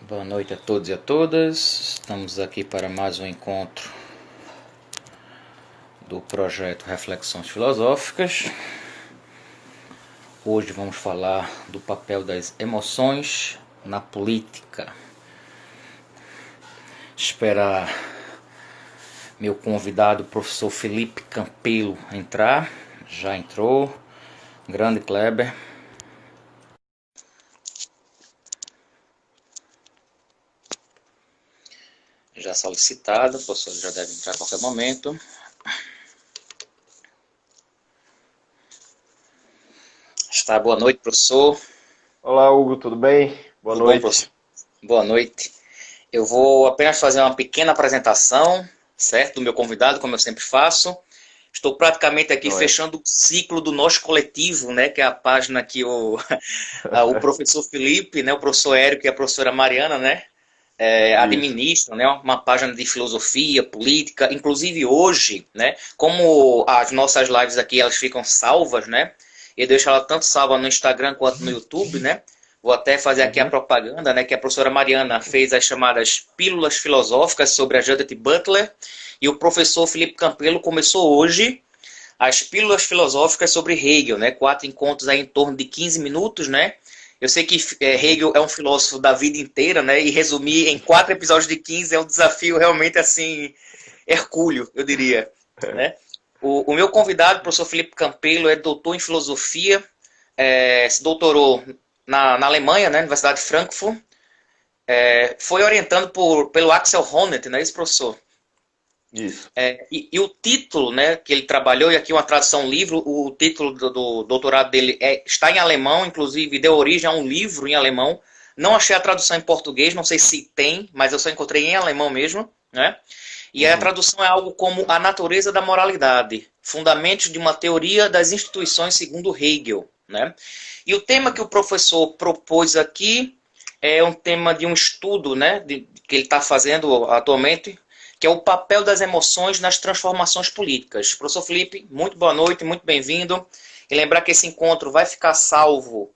Boa noite a todos e a todas. Estamos aqui para mais um encontro do projeto Reflexões Filosóficas. Hoje vamos falar do papel das emoções na política. Esperar meu convidado, o professor Felipe Campelo, entrar. Já entrou. Grande Kleber. Já solicitado, o professor já deve entrar a qualquer momento. Está, boa noite, professor. Olá, Hugo, tudo bem? Boa Tudo bom, professor? noite. Boa noite. Eu vou apenas fazer uma pequena apresentação, certo? Do meu convidado, como eu sempre faço. Estou praticamente aqui Joia. fechando o ciclo do Nós Coletivo, né? Que é a página que o professor Felipe, né? O professor Érico e a professora Mariana, né? Isso. Administram, né? Uma página de filosofia, política. Inclusive hoje, né? Como as nossas lives aqui elas ficam salvas, né? Eu deixo ela tanto salva no Instagram quanto no YouTube, né? Vou até fazer aqui a Uhum. propaganda, né? Que a professora Mariana fez as chamadas Pílulas Filosóficas sobre a Judith Butler e o professor Felipe Campelo começou hoje as Pílulas Filosóficas sobre Hegel, né? 4 encontros aí em torno de 15 minutos, né? Eu sei que Uhum. Hegel é um filósofo da vida inteira, né? E resumir em 4 episódios de 15 é um desafio realmente assim hercúleo, eu diria, né? O meu convidado, o professor Felipe Campelo, é doutor em filosofia, se doutorou na Alemanha, né, Universidade de Frankfurt, foi orientando pelo Axel Honneth, né, esse professor. Isso. E o título, né, que ele trabalhou, e aqui uma tradução livro, o título do doutorado dele está em alemão, inclusive deu origem a um livro em alemão. Não achei a tradução em português, não sei se tem, mas eu só encontrei em alemão mesmo, né? E a Uhum. tradução é algo como A Natureza da Moralidade, Fundamentos de uma Teoria das Instituições segundo Hegel, né? E o tema que o professor propôs aqui é um tema de um estudo, né, que ele está fazendo atualmente, que é o papel das emoções nas transformações políticas. Professor Felipe, muito boa noite, muito bem-vindo. E lembrar que esse encontro vai ficar salvo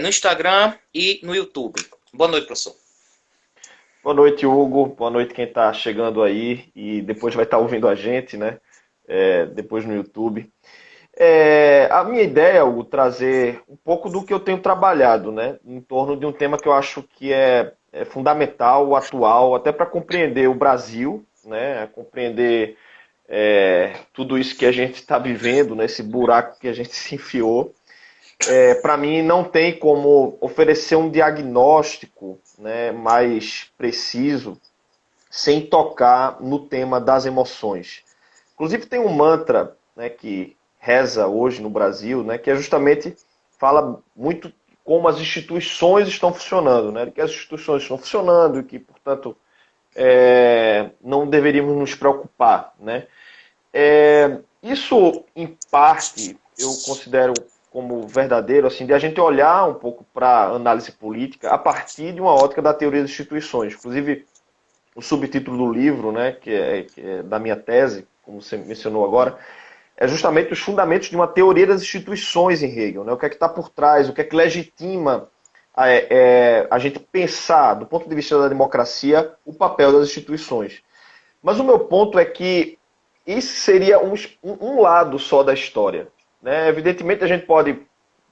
no Instagram e no YouTube. Boa noite, professor. Boa noite, Hugo. Boa noite quem está chegando aí e depois vai estar ouvindo a gente, né? Depois no YouTube. A minha ideia, Hugo, trazer um pouco do que eu tenho trabalhado, né? Em torno de um tema que eu acho que é fundamental, atual, até para compreender o Brasil, né? Compreender tudo isso que a gente está vivendo, nesse buraco que a gente se enfiou. Para mim, não tem como oferecer um diagnóstico, né, mais preciso sem tocar no tema das emoções. Inclusive, tem um mantra, né, que reza hoje no Brasil, né, que é justamente fala muito como as instituições estão funcionando, né, que as instituições estão funcionando e que, portanto, não deveríamos nos preocupar, né. Isso, em parte, eu considero como verdadeiro, assim, de a gente olhar um pouco para a análise política a partir de uma ótica da teoria das instituições. Inclusive, o subtítulo do livro, né, que é da minha tese, como você mencionou agora, é justamente os fundamentos de uma teoria das instituições em Hegel. Né? O que é que está por trás, o que é que legitima a gente pensar, do ponto de vista da democracia, o papel das instituições. Mas o meu ponto é que isso seria um lado só da história. Né? Evidentemente, a gente pode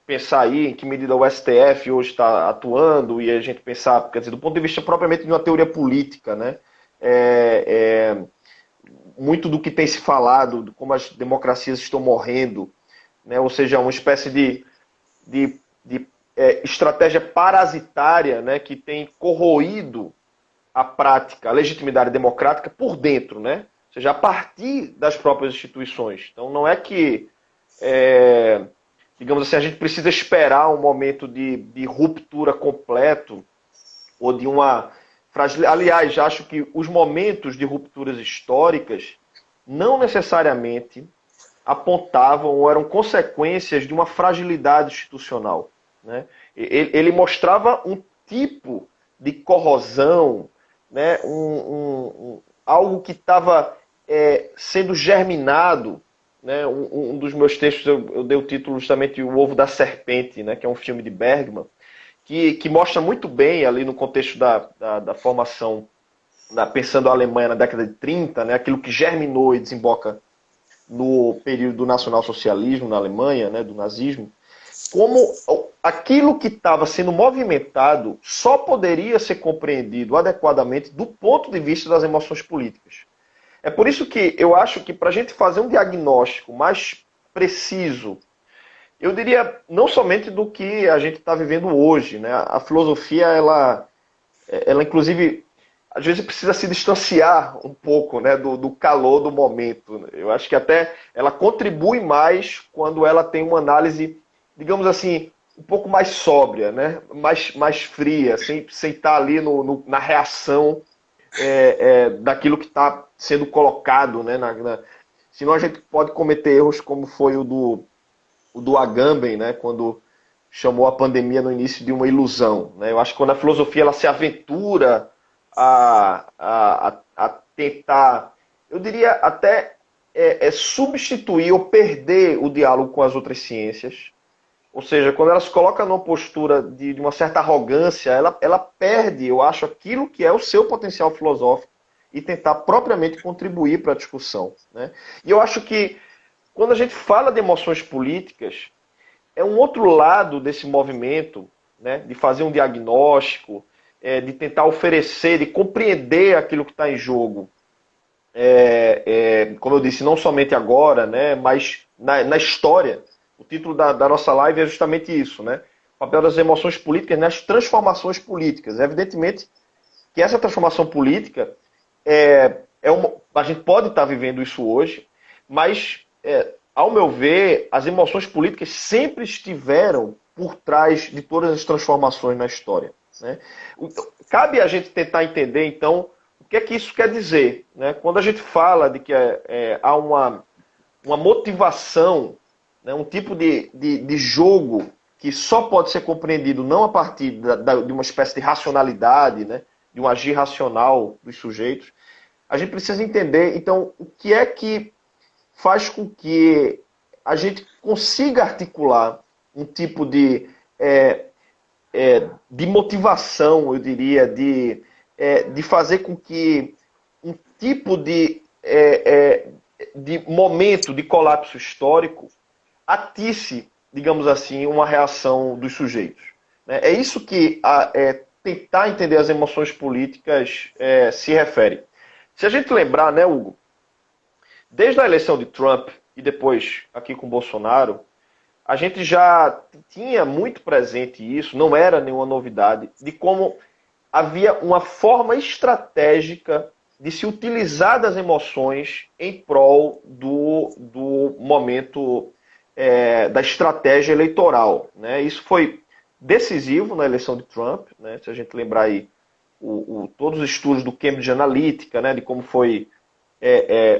pensar aí em que medida o STF hoje está atuando e a gente pensar, quer dizer, do ponto de vista propriamente de uma teoria política, né? É, é, muito do que tem se falado, de como as democracias estão morrendo, né? Ou seja, uma espécie de estratégia parasitária, né? Que tem corroído a prática, a legitimidade democrática por dentro, né? Ou seja, a partir das próprias instituições. Então, não é que, digamos assim, a gente precisa esperar um momento de ruptura completo ou de uma fragilidade. Aliás, acho que os momentos de rupturas históricas não necessariamente apontavam ou eram consequências de uma fragilidade institucional. Né? Ele mostrava um tipo de corrosão, né? Algo que estava sendo germinado. Né? Um dos meus textos eu dei o título justamente O Ovo da Serpente, né? Que é um filme de Bergman, que mostra muito bem ali no contexto da formação, pensando a Alemanha na década de 30, né, aquilo que germinou e desemboca no período do nacionalsocialismo na Alemanha, né, do nazismo, como aquilo que estava sendo movimentado só poderia ser compreendido adequadamente do ponto de vista das emoções políticas. É por isso que eu acho que para a gente fazer um diagnóstico mais preciso, eu diria não somente do que a gente está vivendo hoje, né? A filosofia, ela inclusive, às vezes precisa se distanciar um pouco, né, do calor do momento. Eu acho que até ela contribui mais quando ela tem uma análise, digamos assim, um pouco mais sóbria, né, mais fria, sem estar ali na reação daquilo que está sendo colocado, né, senão a gente pode cometer erros como foi o do Agamben, né, quando chamou a pandemia no início de uma ilusão. Né? Eu acho que quando a filosofia ela se aventura a tentar, eu diria até substituir ou perder o diálogo com as outras ciências, ou seja, quando ela se coloca numa postura de uma certa arrogância, ela perde, eu acho, aquilo que é o seu potencial filosófico e tentar propriamente contribuir para a discussão. Né? E eu acho que quando a gente fala de emoções políticas, é um outro lado desse movimento, né, de fazer um diagnóstico, de tentar oferecer, de compreender aquilo que está em jogo. Como eu disse, não somente agora, né, mas na história. O título da nossa live é justamente isso, né? O papel das emoções políticas nas transformações políticas. Evidentemente que essa transformação política a gente pode estar vivendo isso hoje, mas, ao meu ver, as emoções políticas sempre estiveram por trás de todas as transformações na história. Né? Cabe a gente tentar entender, então, o que é que isso quer dizer. Né? Quando a gente fala de que há uma motivação, né, um tipo de jogo que só pode ser compreendido não a partir de uma espécie de racionalidade, né, de um agir racional dos sujeitos, a gente precisa entender, então, o que é que faz com que a gente consiga articular um tipo de motivação, eu diria, de fazer com que um tipo de momento de colapso histórico atisse, digamos assim, uma reação dos sujeitos. É isso que tentar entender as emoções políticas se refere. Se a gente lembrar, né, Hugo, desde a eleição de Trump e depois aqui com Bolsonaro, a gente já tinha muito presente isso, não era nenhuma novidade, de como havia uma forma estratégica de se utilizar das emoções em prol do momento da estratégia eleitoral. Né? Isso foi decisivo na eleição de Trump, né? Se a gente lembrar aí todos os estudos do Cambridge Analytica, né? De como foi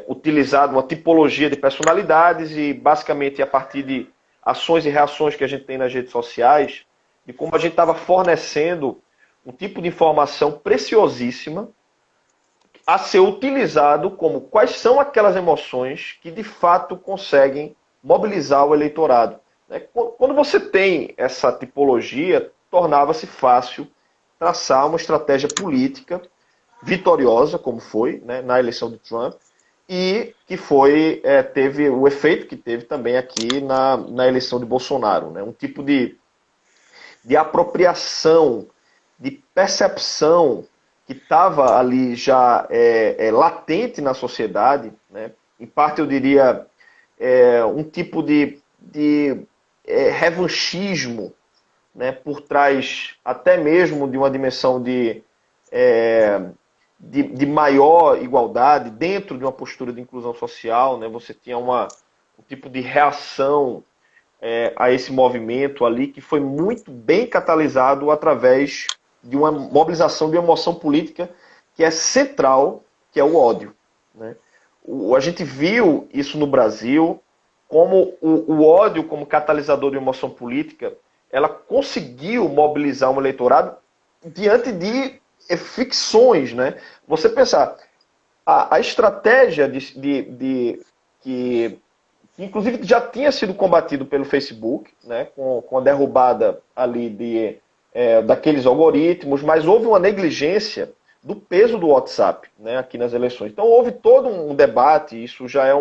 utilizado uma tipologia de personalidades e basicamente a partir de ações e reações que a gente tem nas redes sociais, de como a gente estava fornecendo um tipo de informação preciosíssima a ser utilizado como quais são aquelas emoções que de fato conseguem mobilizar o eleitorado. Quando você tem essa tipologia, tornava-se fácil traçar uma estratégia política vitoriosa, como foi, né, na eleição de Trump, e que teve o efeito que teve também aqui na eleição de Bolsonaro. Né? Um tipo de apropriação, de percepção que estava ali já latente na sociedade, né? Em parte eu diria um tipo de revanchismo, né? Por trás até mesmo de uma dimensão de maior igualdade dentro de uma postura de inclusão social. Né? Você tinha um tipo de reação a esse movimento ali que foi muito bem catalisado através de uma mobilização de uma emoção política que é central, que é o ódio. Né? A gente viu isso no Brasil, como o ódio como catalisador de emoção política, ela conseguiu mobilizar um eleitorado diante de ficções. Né? Você pensar, a estratégia que inclusive já tinha sido combatido pelo Facebook, né, com a derrubada ali daqueles algoritmos, mas houve uma negligência do peso do WhatsApp, né, aqui nas eleições. Então houve todo um debate, isso já é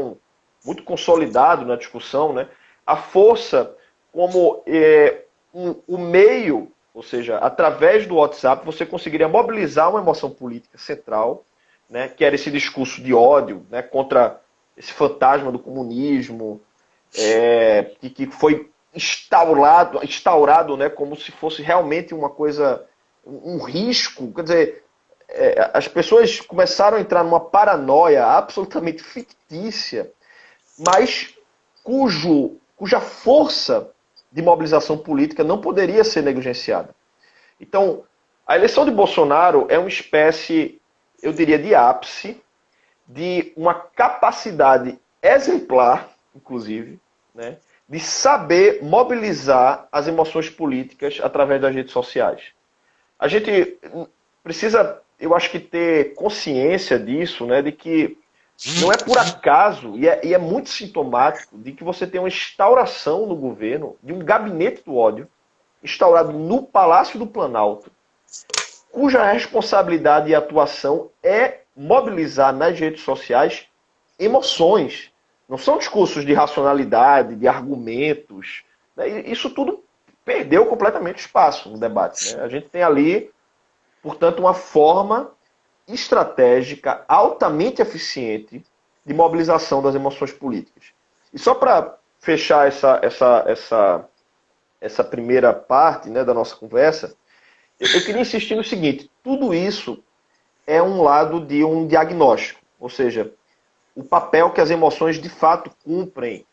muito consolidado na discussão, né, a força como o meio, ou seja, através do WhatsApp você conseguiria mobilizar uma emoção política central, né, que era esse discurso de ódio, né, contra esse fantasma do comunismo, que foi instaurado, né, como se fosse realmente uma coisa, um risco. Quer dizer, as pessoas começaram a entrar numa paranoia absolutamente fictícia, mas cuja força de mobilização política não poderia ser negligenciada. Então, a eleição de Bolsonaro é uma espécie, eu diria, de ápice de uma capacidade exemplar, inclusive, né, de saber mobilizar as emoções políticas através das redes sociais. A gente precisa, eu acho que, ter consciência disso, né, de que não é por acaso, e é muito sintomático, de que você tem uma instauração no governo de um gabinete do ódio, instaurado no Palácio do Planalto, cuja responsabilidade e atuação é mobilizar nas redes sociais emoções. Não são discursos de racionalidade, de argumentos. Né? Isso tudo perdeu completamente espaço no debate. Né? A gente tem ali, portanto, uma forma estratégica altamente eficiente de mobilização das emoções políticas. E só para fechar essa primeira parte, né, da nossa conversa, eu queria insistir no seguinte: tudo isso é um lado de um diagnóstico, ou seja, o papel que as emoções de fato cumprem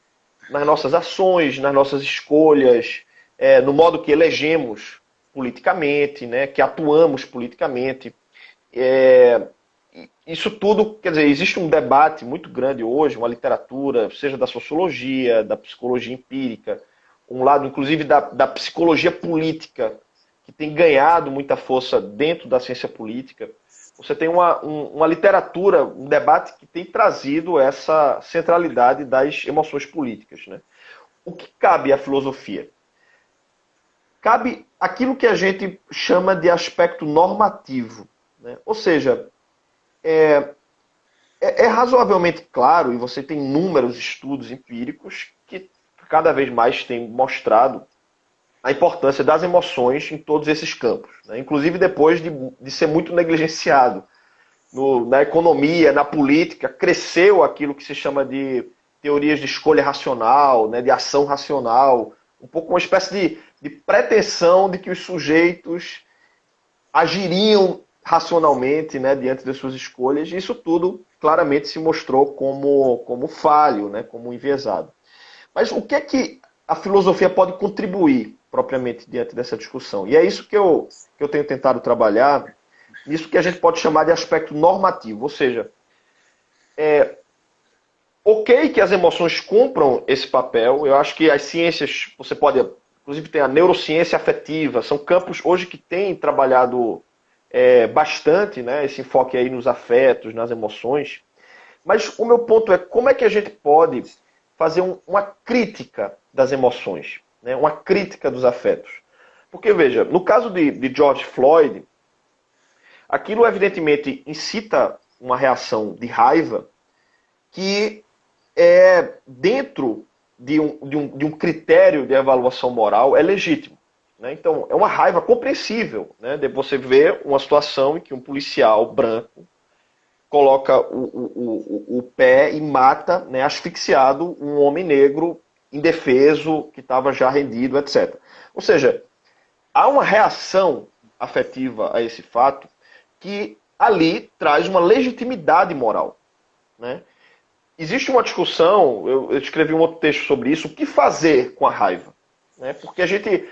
nas nossas ações, nas nossas escolhas, no modo que elegemos politicamente, né, que atuamos politicamente. Isso tudo, quer dizer, existe um debate muito grande hoje, uma literatura, seja da sociologia, da psicologia empírica, um lado inclusive da psicologia política, que tem ganhado muita força dentro da ciência política. Você tem uma literatura, um debate que tem trazido essa centralidade das emoções políticas. Né? O que cabe à filosofia? Cabe aquilo que a gente chama de aspecto normativo. Né? Ou seja, é razoavelmente claro, e você tem inúmeros estudos empíricos que cada vez mais têm mostrado a importância das emoções em todos esses campos. Né? Inclusive depois de ser muito negligenciado. Na economia, na política, cresceu aquilo que se chama de teorias de escolha racional, né, de ação racional, um pouco uma espécie de pretensão de que os sujeitos agiriam racionalmente, né, diante das suas escolhas, e isso tudo claramente se mostrou como falho, né, como enviesado. Mas o que é que a filosofia pode contribuir propriamente diante dessa discussão? E é isso que eu tenho tentado trabalhar, isso que a gente pode chamar de aspecto normativo, ou seja, ok que as emoções cumpram esse papel, eu acho que as ciências, você pode, inclusive tem a neurociência afetiva, são campos hoje que têm trabalhado bastante, né, esse enfoque aí nos afetos, nas emoções, mas o meu ponto é como é que a gente pode fazer uma crítica das emoções, né, uma crítica dos afetos. Porque, veja, no caso de George Floyd, aquilo evidentemente incita uma reação de raiva que dentro de um critério de avaliação moral é legítimo. Né? Então, é uma raiva compreensível, né, de você ver uma situação em que um policial branco coloca o pé e mata, né, asfixiado, um homem negro indefeso, que estava já rendido, etc. Ou seja, há uma reação afetiva a esse fato que ali traz uma legitimidade moral. Né? Existe uma discussão, eu escrevi um outro texto sobre isso, o que fazer com a raiva? Né? Porque a gente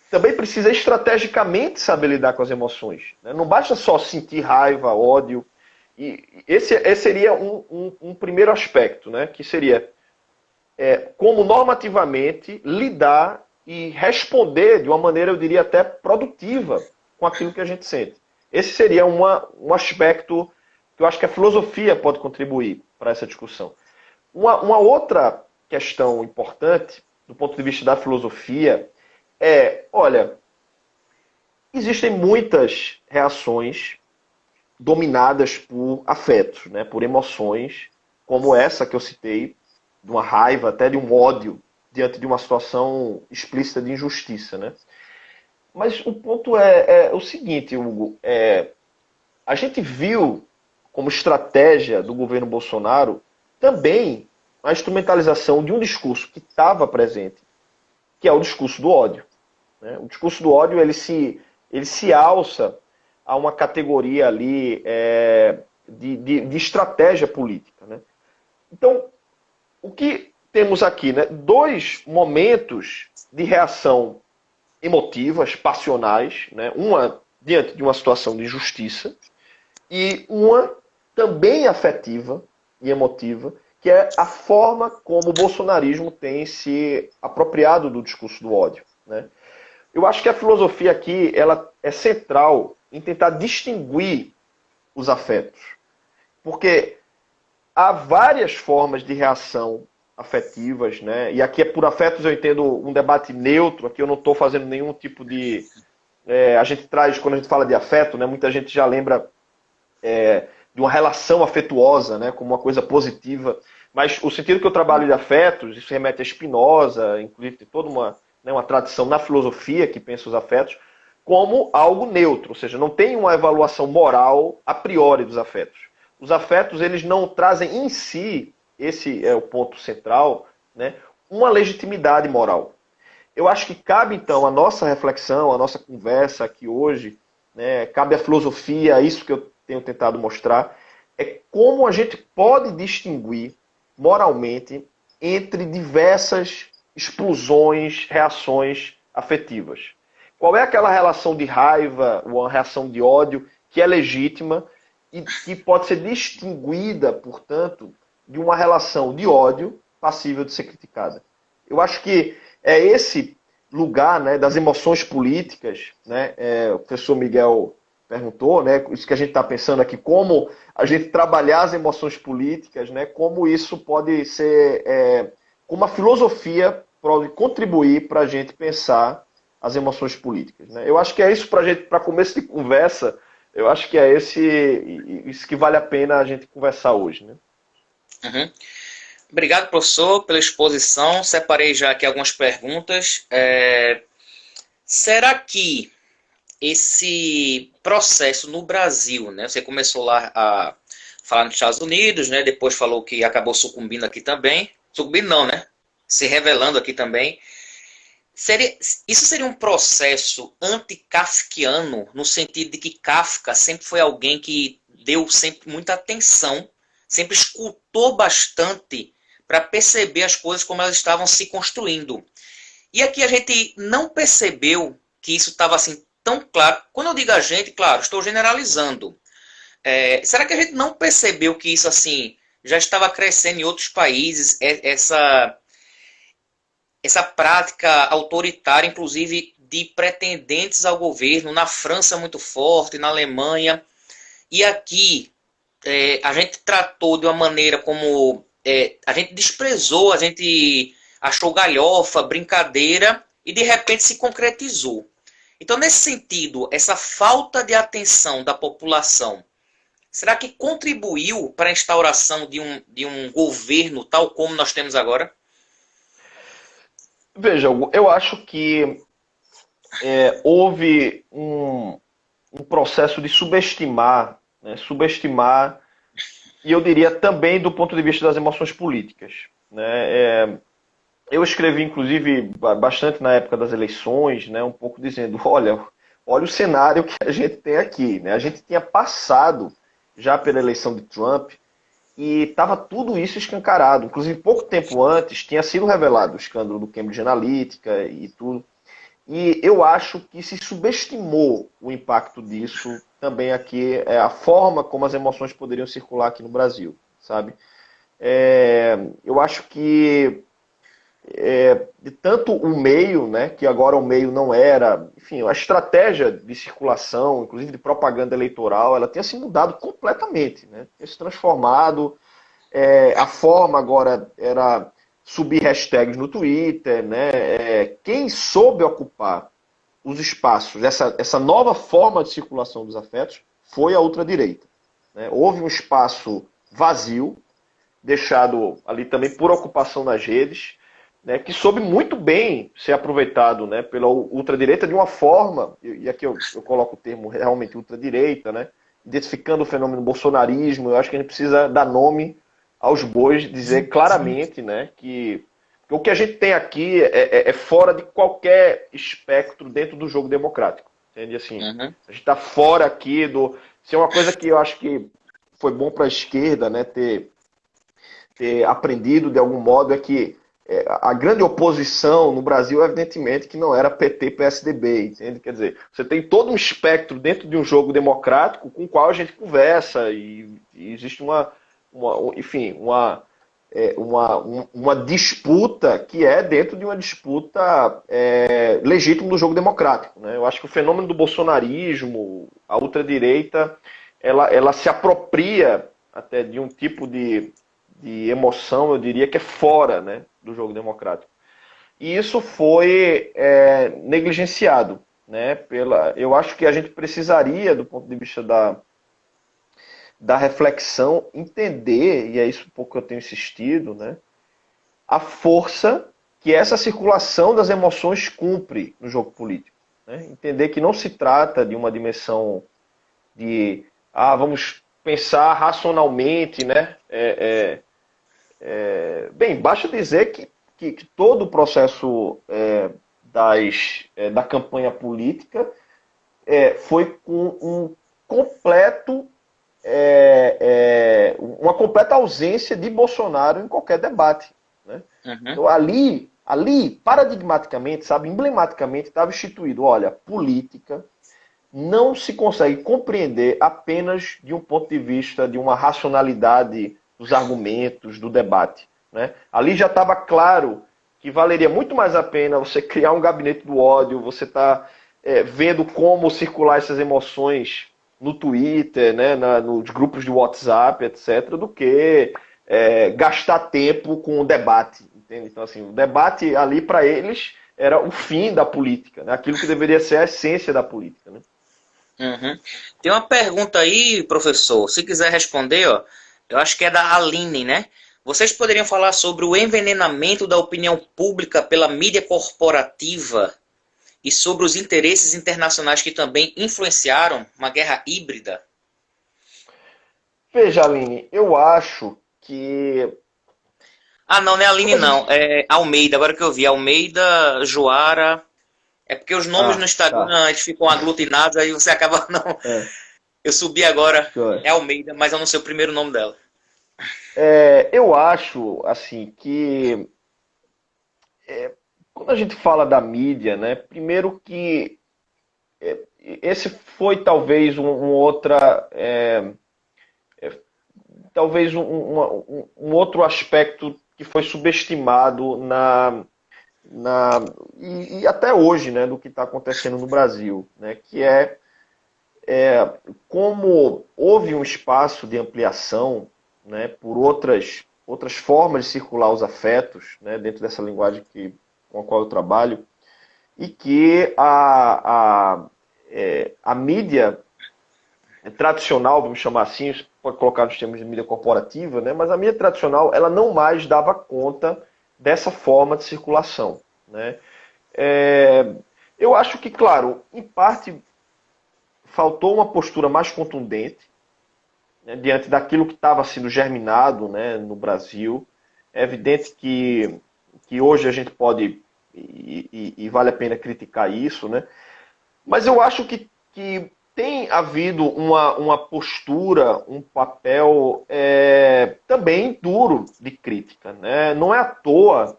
também precisa estrategicamente saber lidar com as emoções. Né? Não basta só sentir raiva, ódio. E esse seria um primeiro aspecto, né? Que seria como normativamente lidar e responder de uma maneira, eu diria, até produtiva com aquilo que a gente sente. Esse seria um aspecto que eu acho que a filosofia pode contribuir para essa discussão. Uma outra questão importante, do ponto de vista da filosofia, olha, existem muitas reações dominadas por afetos, né, por emoções, como essa que eu citei, de uma raiva, até de um ódio, diante de uma situação explícita de injustiça. Né? Mas o ponto é o seguinte, Hugo, a gente viu como estratégia do governo Bolsonaro também a instrumentalização de um discurso que estava presente, que é o discurso do ódio. Né? O discurso do ódio ele se alça a uma categoria ali de estratégia política. Né? Então, o que temos aqui? Né? Dois momentos de reação emotivas, passionais, né? Uma diante de uma situação de injustiça e uma também afetiva e emotiva, que é a forma como o bolsonarismo tem se apropriado do discurso do ódio. Né? Eu acho que a filosofia aqui ela é central em tentar distinguir os afetos. Porque há várias formas de reação afetivas, né? E aqui é por afetos eu entendo um debate neutro, aqui eu não estou fazendo nenhum tipo de... a gente traz, quando a gente fala de afeto, né, muita gente já lembra de uma relação afetuosa, né, como uma coisa positiva, mas o sentido que eu trabalho de afetos, isso remete a Spinoza, inclusive tem toda uma tradição na filosofia que pensa os afetos, como algo neutro, ou seja, não tem uma avaliação moral a priori dos afetos. Os afetos, eles não trazem em si, esse é o ponto central, né, uma legitimidade moral. Eu acho que cabe, então, a nossa reflexão, a nossa conversa aqui hoje, né, cabe à filosofia, isso que eu tenho tentado mostrar, é como a gente pode distinguir moralmente entre diversas explosões, reações afetivas. Qual é aquela relação de raiva ou uma reação de ódio que é legítima e que pode ser distinguida, portanto, de uma relação de ódio passível de ser criticada. Eu acho que é esse lugar, né, das emoções políticas, né, o professor Miguel perguntou, né, isso que a gente está pensando aqui, como a gente trabalhar as emoções políticas, né, como isso pode ser, como a filosofia pode contribuir para a gente pensar as emoções políticas. Né? Eu acho que é isso para começo de conversa, eu acho que é isso que vale a pena a gente conversar hoje. Né? Uhum. Obrigado, professor, pela exposição. Separei já aqui algumas perguntas. Será que esse processo no Brasil, né? Você começou lá a falar nos Estados Unidos, né? Depois falou que acabou sucumbindo aqui também. Sucumbindo não, né? Se revelando aqui também. Isso seria um processo anti-kafkiano, no sentido de que Kafka sempre foi alguém que deu sempre muita atenção, sempre escutou bastante para perceber as coisas como elas estavam se construindo. E aqui a gente não percebeu que isso estava assim tão claro. Quando eu digo a gente, claro, estou generalizando. Será que a gente não percebeu que isso assim já estava crescendo em outros países? Essa prática autoritária, inclusive de pretendentes ao governo, na França muito forte, na Alemanha. E aqui a gente tratou de uma maneira como... a gente desprezou, a gente achou galhofa, brincadeira, e de repente se concretizou. Então, nesse sentido, essa falta de atenção da população, será que contribuiu para a instauração de um governo tal como nós temos agora? Veja, eu acho que houve um processo de subestimar, né, e eu diria também do ponto de vista das emoções políticas. Né, eu escrevi, inclusive, bastante na época das eleições, né, um pouco dizendo, olha o cenário que a gente tem aqui. Né, a gente tinha passado já pela eleição de Trump, e estava tudo isso escancarado. Inclusive, pouco tempo antes, tinha sido revelado o escândalo do Cambridge Analytica e tudo. E eu acho que se subestimou o impacto disso também aqui, a forma como as emoções poderiam circular aqui no Brasil, sabe? Eu acho que de tanto o meio, né, que agora o meio não era, enfim, a estratégia de circulação, inclusive de propaganda eleitoral, ela tinha se mudado completamente, né, tinha se transformado, a forma agora era subir hashtags no Twitter, né, quem soube ocupar os espaços, essa nova forma de circulação dos afetos foi a ultradireita, né? Houve um espaço vazio, deixado ali também por ocupação nas redes, né, que soube muito bem ser aproveitado, né, pela ultradireita de uma forma, e aqui eu coloco o termo realmente ultradireita, né, identificando o fenômeno bolsonarismo. Eu acho que a gente precisa dar nome aos bois, dizer claramente, né, que o que a gente tem aqui é fora de qualquer espectro dentro do jogo democrático. Entende? Assim, Uhum. a gente está fora aqui do... Se é uma coisa que eu acho que foi bom para a esquerda, né, ter aprendido de algum modo, é que a grande oposição no Brasil, evidentemente, que não era PT e PSDB, entende? Quer dizer, você tem todo um espectro dentro de um jogo democrático com o qual a gente conversa e existe enfim, uma disputa que é dentro de uma disputa legítima do jogo democrático, né? Eu acho que o fenômeno do bolsonarismo, a ultradireita, ela se apropria até de um tipo de emoção, eu diria, que é fora, né, do jogo democrático. E isso foi negligenciado, né, eu acho que a gente precisaria, do ponto de vista da reflexão, entender, e é isso um pouco que eu tenho insistido, né, a força que essa circulação das emoções cumpre no jogo político. Né? Entender que não se trata de uma dimensão de vamos pensar racionalmente, né? Bem, basta dizer que todo o processo da campanha política foi com uma completa ausência de Bolsonaro em qualquer debate. Né? Uhum. Então, ali, paradigmaticamente, sabe, emblematicamente, estava instituído, olha, política não se consegue compreender apenas de um ponto de vista de uma racionalidade dos argumentos, do debate. Né? Ali já estava claro que valeria muito mais a pena você criar um gabinete do ódio, você está vendo como circular essas emoções no Twitter, né, nos grupos de WhatsApp, etc., do que gastar tempo com o debate. Entende? Então, assim, o debate ali para eles era o fim da política, né? Aquilo que deveria ser a essência da política. Né? Uhum. Tem uma pergunta aí, professor. Se quiser responder, ó, eu acho que é da Aline, né? Vocês poderiam falar sobre o envenenamento da opinião pública pela mídia corporativa e sobre os interesses internacionais que também influenciaram uma guerra híbrida? Veja, Aline, eu acho que Ah, não, não é Aline, quando a não. gente... É Almeida, agora que eu vi. Almeida, Joara. É porque os nomes no Ah, tá. Instagram eles ficam aglutinados, aí você acaba não. É, Eu subi agora. joia. É Almeida, mas eu não sei o primeiro nome dela. Eu acho, assim, que quando a gente fala da mídia, né, primeiro que esse foi talvez talvez um outro aspecto que foi subestimado na e até hoje, né, do que está acontecendo no Brasil, né, que como houve um espaço de ampliação, né, por outras formas de circular os afetos, né, dentro dessa linguagem com a qual eu trabalho, e que a mídia tradicional, vamos chamar assim, pode colocar nos termos de mídia corporativa, né, mas a mídia tradicional ela não mais dava conta dessa forma de circulação. Né. Eu acho que, claro, em parte faltou uma postura mais contundente, né, diante daquilo que estava sendo germinado, né, no Brasil. É evidente que hoje a gente pode, e vale a pena criticar isso, né, mas eu acho que tem havido uma postura, um papel também duro de crítica. Né? Não é à toa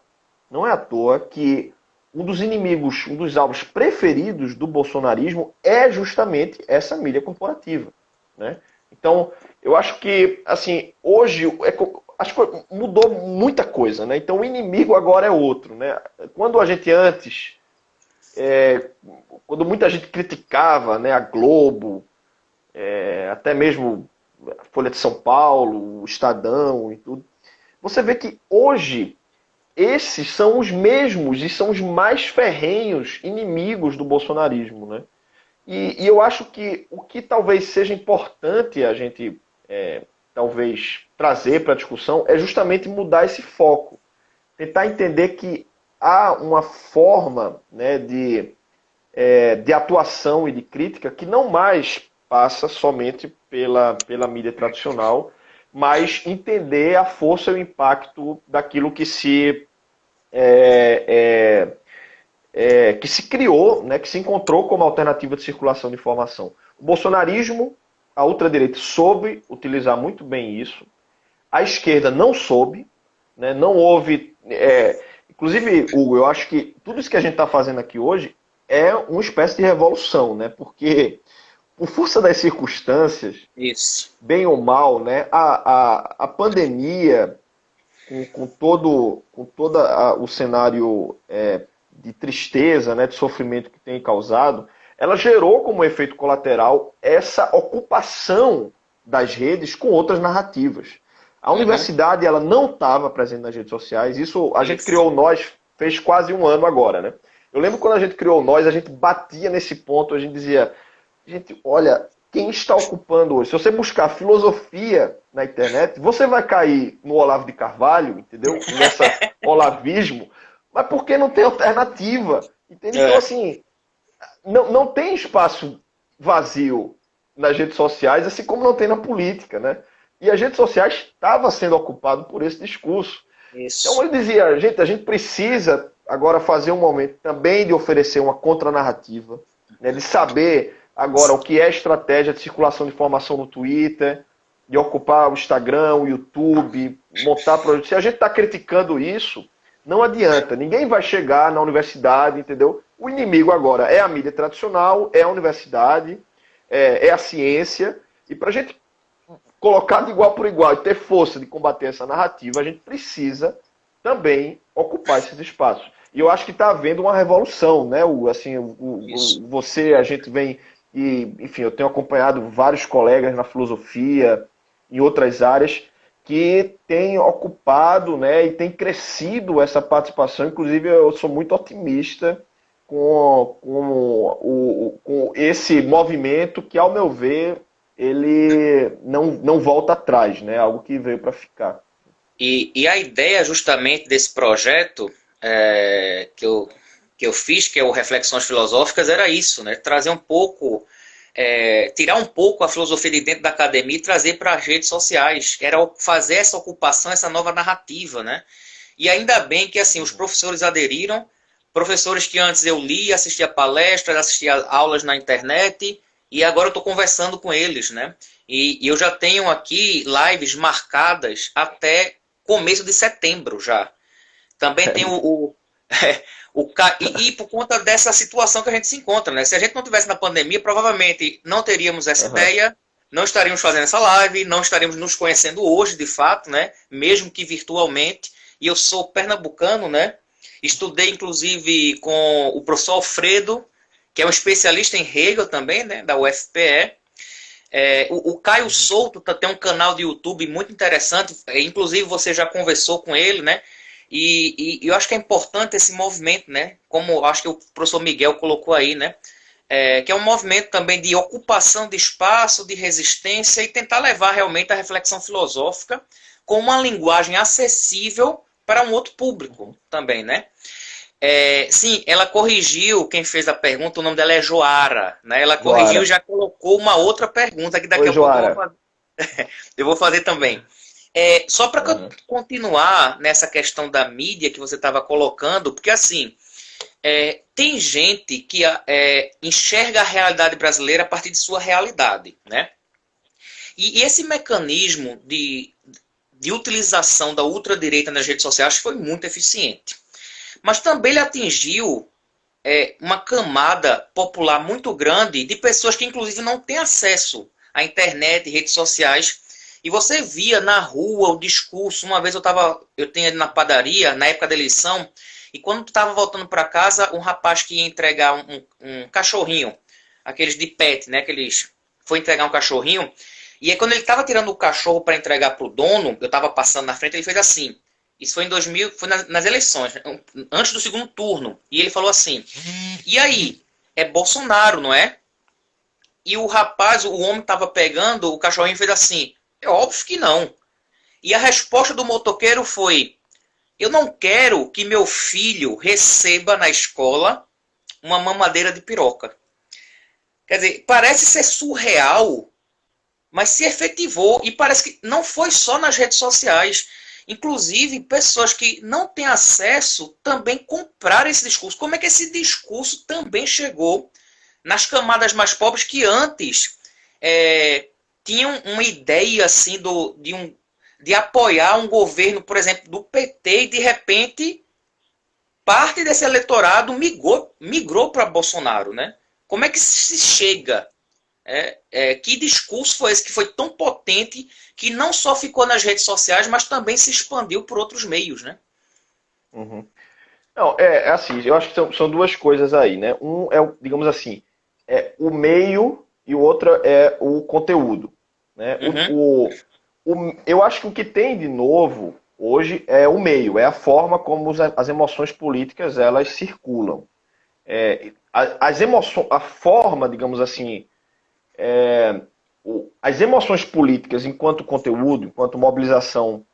que um dos inimigos, um dos alvos preferidos do bolsonarismo é justamente essa mídia corporativa. Né? Então, eu acho que, assim, hoje, acho que mudou muita coisa. Né? Então, o inimigo agora é outro. Né? Quando a gente antes, quando muita gente criticava, né, a Globo, até mesmo a Folha de São Paulo, o Estadão e tudo, você vê que hoje esses são os mesmos e são os mais ferrenhos inimigos do bolsonarismo, né? E eu acho que o que talvez seja importante a gente talvez trazer para a discussão é justamente mudar esse foco. Tentar entender que há uma forma, né, de atuação e de crítica que não mais passa somente pela mídia tradicional, mas entender a força e o impacto daquilo que que se criou, né, que se encontrou como alternativa de circulação de informação. O bolsonarismo, a ultradireita soube utilizar muito bem isso, a esquerda não soube, né, não houve... inclusive, Hugo, eu acho que tudo isso que a gente está fazendo aqui hoje é uma espécie de revolução, né, porque, por força das circunstâncias, Isso. bem ou mal, né, a pandemia, com todo o cenário de tristeza, né, de sofrimento que tem causado, ela gerou como efeito colateral essa ocupação das redes com outras narrativas. A universidade ela não estava presente nas redes sociais, isso a gente criou o Nós fez quase um ano agora, né? Eu lembro quando a gente criou o Nós, a gente batia nesse ponto, a gente dizia, gente, olha, quem está ocupando hoje? Se você buscar filosofia na internet, você vai cair no Olavo de Carvalho, entendeu? Nessa olavismo, mas porque não tem alternativa. Entende? Então, assim, não tem espaço vazio nas redes sociais, assim como não tem na política, né? E as redes sociais estavam sendo ocupadas por esse discurso. Isso. Então, ele dizia, a gente precisa agora fazer um momento também de oferecer uma contranarrativa, né, de saber agora o que é estratégia de circulação de informação no Twitter, de ocupar o Instagram, o YouTube, montar projetos. Se a gente está criticando isso, não adianta. Ninguém vai chegar na universidade, entendeu? O inimigo agora é a mídia tradicional, é a universidade, é a ciência. E para a gente colocar de igual por igual e ter força de combater essa narrativa, a gente precisa também ocupar esses espaços. E eu acho que está havendo uma revolução, né? A gente vem... E, enfim, eu tenho acompanhado vários colegas na filosofia, em outras áreas, que têm ocupado, né, e têm crescido essa participação. Inclusive, eu sou muito otimista com esse movimento que, ao meu ver, ele não volta atrás, né? Algo que veio para ficar. E a ideia justamente desse projeto que eu fiz, que é o Reflexões Filosóficas, era isso, né? Trazer um pouco, tirar um pouco a filosofia de dentro da academia e trazer para as redes sociais. Era fazer essa ocupação, essa nova narrativa, né? E ainda bem que assim os professores aderiram, professores que antes eu lia, assistia palestras, assistia aulas na internet, e agora eu estou conversando com eles, né? E eu já tenho aqui lives marcadas até começo de setembro já. Também tem e por conta dessa situação que a gente se encontra, né? Se a gente não tivesse na pandemia, provavelmente não teríamos essa ideia, não estaríamos fazendo essa live, não estaríamos nos conhecendo hoje, de fato, né? Mesmo que virtualmente. E eu sou pernambucano, né? Estudei, inclusive, com o professor Alfredo, que é um especialista em Hegel também, né? Da UFPE. O Caio Souto tem um canal de YouTube muito interessante, inclusive você já conversou com ele, né? E eu acho que é importante esse movimento, né? Como acho que o professor Miguel colocou aí, né? Que é um movimento também de ocupação de espaço, de resistência e tentar levar realmente a reflexão filosófica com uma linguagem acessível para um outro público também, né? Sim, ela corrigiu, quem fez a pergunta, o nome dela é Joara, né? Ela corrigiu e já colocou uma outra pergunta que daqui a pouco eu vou fazer também. Só para continuar nessa questão da mídia que você estava colocando, porque assim, tem gente que enxerga a realidade brasileira a partir de sua realidade, né? E esse mecanismo de utilização da ultradireita nas redes sociais foi muito eficiente. Mas também ele atingiu uma camada popular muito grande de pessoas que, inclusive, não têm acesso à internet e redes sociais. E você via na rua o discurso. Uma vez eu tinha na padaria, na época da eleição, e quando estava voltando para casa, um rapaz que ia entregar um cachorrinho, aqueles de pet, né? Foi entregar um cachorrinho. E aí, quando ele estava tirando o cachorro para entregar para o dono, eu estava passando na frente, ele fez assim: Isso foi em 2000, foi nas eleições, antes do segundo turno. E ele falou assim: e aí? É Bolsonaro, não é? E o rapaz, o homem estava pegando, o cachorrinho fez assim: é óbvio que não. E a resposta do motoqueiro foi: eu não quero que meu filho receba na escola uma mamadeira de piroca. Quer dizer, parece ser surreal, mas se efetivou e parece que não foi só nas redes sociais. Inclusive, pessoas que não têm acesso também compraram esse discurso. Como é que esse discurso também chegou nas camadas mais pobres que antes tinham uma ideia assim de apoiar um governo, por exemplo, do PT e de repente parte desse eleitorado migrou para Bolsonaro, né? Como é que se chega? Que discurso foi esse que foi tão potente que não só ficou nas redes sociais, mas também se expandiu por outros meios, né? Uhum. Não, assim, eu acho que são duas coisas aí, né? Um é, digamos assim, o meio e o outro é o conteúdo, né? Uhum, Eu acho que o que tem de novo hoje é o meio, é a forma como as emoções políticas elas circulam. As emoções, a forma, digamos assim, as emoções políticas enquanto conteúdo, enquanto mobilização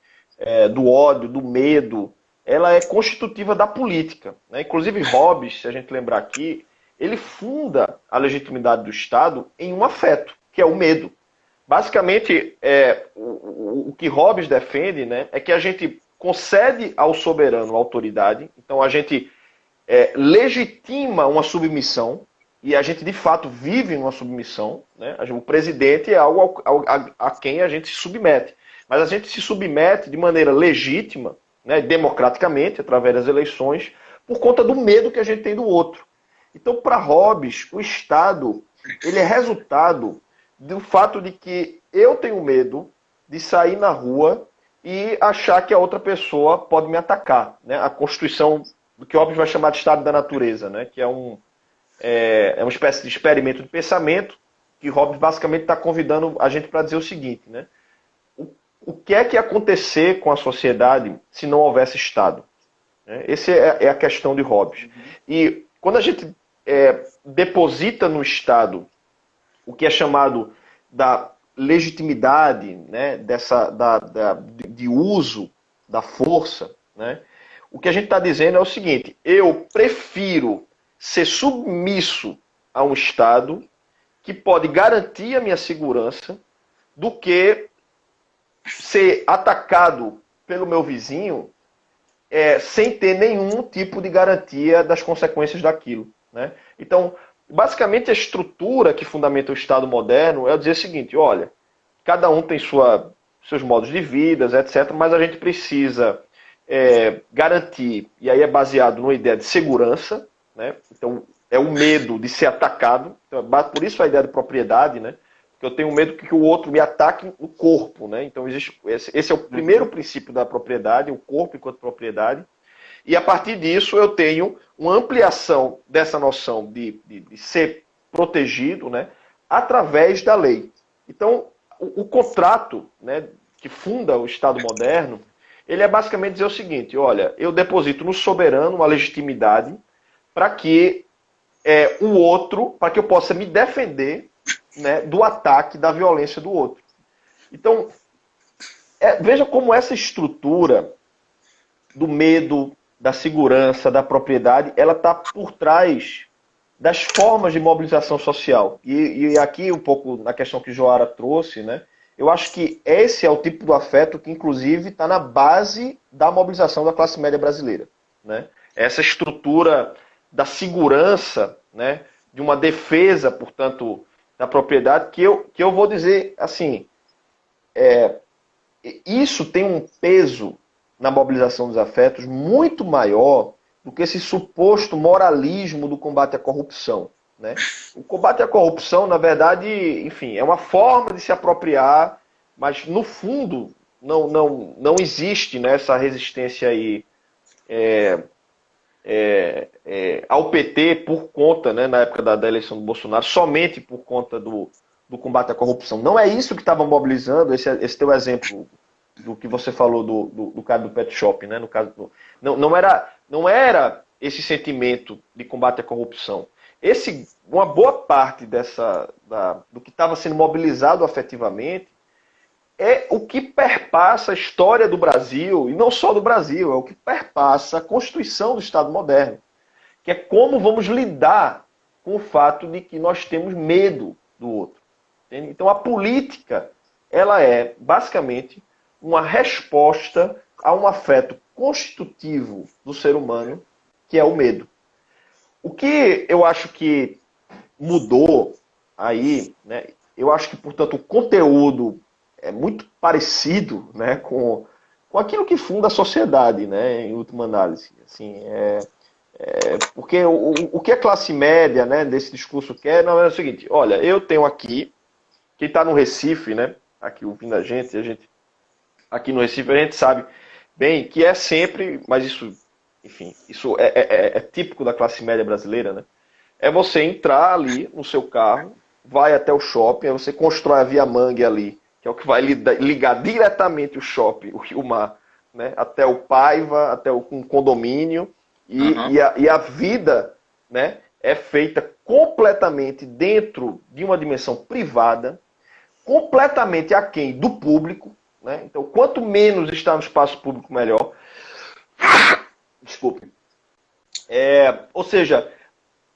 do ódio, do medo, ela é constitutiva da política, né? Inclusive Hobbes, se a gente lembrar aqui, ele funda a legitimidade do Estado em um afeto, que é o medo. Basicamente, o que Hobbes defende, né, é que a gente concede ao soberano autoridade, então a gente legitima uma submissão, e a gente de fato vive numa submissão, né? O presidente é algo a quem a gente se submete, mas a gente se submete de maneira legítima, né, democraticamente, através das eleições, por conta do medo que a gente tem do outro. Então, para Hobbes, o Estado ele é resultado do fato de que eu tenho medo de sair na rua e achar que a outra pessoa pode me atacar, né? A Constituição, do que Hobbes vai chamar de Estado da Natureza, né? Que é uma espécie de experimento de pensamento que Hobbes basicamente está convidando a gente para dizer o seguinte, né? O que é que ia acontecer com a sociedade se não houvesse Estado? Essa é a questão de Hobbes. E quando a gente deposita no Estado o que é chamado da legitimidade, né, de uso da força, né, o que a gente está dizendo é o seguinte: eu prefiro ser submisso a um Estado que pode garantir a minha segurança do que ser atacado pelo meu vizinho sem ter nenhum tipo de garantia das consequências daquilo, né? Então, basicamente, a estrutura que fundamenta o Estado moderno é dizer o seguinte: olha, cada um tem seus modos de vida, etc., mas a gente precisa garantir, e aí é baseado numa ideia de segurança, né? Então, é o medo de ser atacado, então, por isso a ideia de propriedade, né? Porque eu tenho medo que o outro me ataque no corpo, né? Então, esse é o primeiro princípio da propriedade, o corpo enquanto propriedade. E a partir disso eu tenho uma ampliação dessa noção de ser protegido, né, através da lei. Então, o contrato, né, que funda o Estado moderno, ele é basicamente dizer o seguinte: olha, eu deposito no soberano uma legitimidade para que o outro, para que eu possa me defender, né, do ataque, da violência do outro. Então, veja como essa estrutura do medo, da segurança, da propriedade, ela está por trás das formas de mobilização social. E aqui, um pouco na questão que Joara trouxe, né, eu acho que esse é o tipo do afeto que, inclusive, está na base da mobilização da classe média brasileira, né? Essa estrutura da segurança, né, de uma defesa, portanto, da propriedade, que eu vou dizer assim, isso tem um peso na mobilização dos afetos muito maior do que esse suposto moralismo do combate à corrupção, né? O combate à corrupção, na verdade, enfim, é uma forma de se apropriar, mas no fundo não existe, né, essa resistência aí ao PT por conta, né, na época da eleição do Bolsonaro, somente por conta do combate à corrupção. Não é isso que estava mobilizando, esse teu exemplo, do que você falou do cara do pet shop, né? No caso não era esse sentimento de combate à corrupção. Uma boa parte do que estava sendo mobilizado afetivamente é o que perpassa a história do Brasil, e não só do Brasil, é o que perpassa a constituição do Estado moderno, que é como vamos lidar com o fato de que nós temos medo do outro. Entende? Então a política, ela é basicamente uma resposta a um afeto constitutivo do ser humano, que é o medo. O que eu acho que mudou aí, né? Eu acho que, portanto, o conteúdo é muito parecido, né, com aquilo que funda a sociedade, né, em última análise. Assim, porque o que a classe média, né, desse discurso quer, não é o seguinte: olha, eu tenho aqui, quem está no Recife, né, aqui ouvindo a gente aqui no Recife, a gente sabe bem que é sempre, mas isso, enfim, isso é típico da classe média brasileira, né? É você entrar ali no seu carro, vai até o shopping, aí você constrói a Via Mangue ali, que é o que vai ligar diretamente o shopping, o Rio Mar, né, até o Paiva, até um condomínio, e a vida, né, é feita completamente dentro de uma dimensão privada, completamente aquém do público, né? Então, quanto menos está no espaço público, melhor. Desculpe. Ou seja,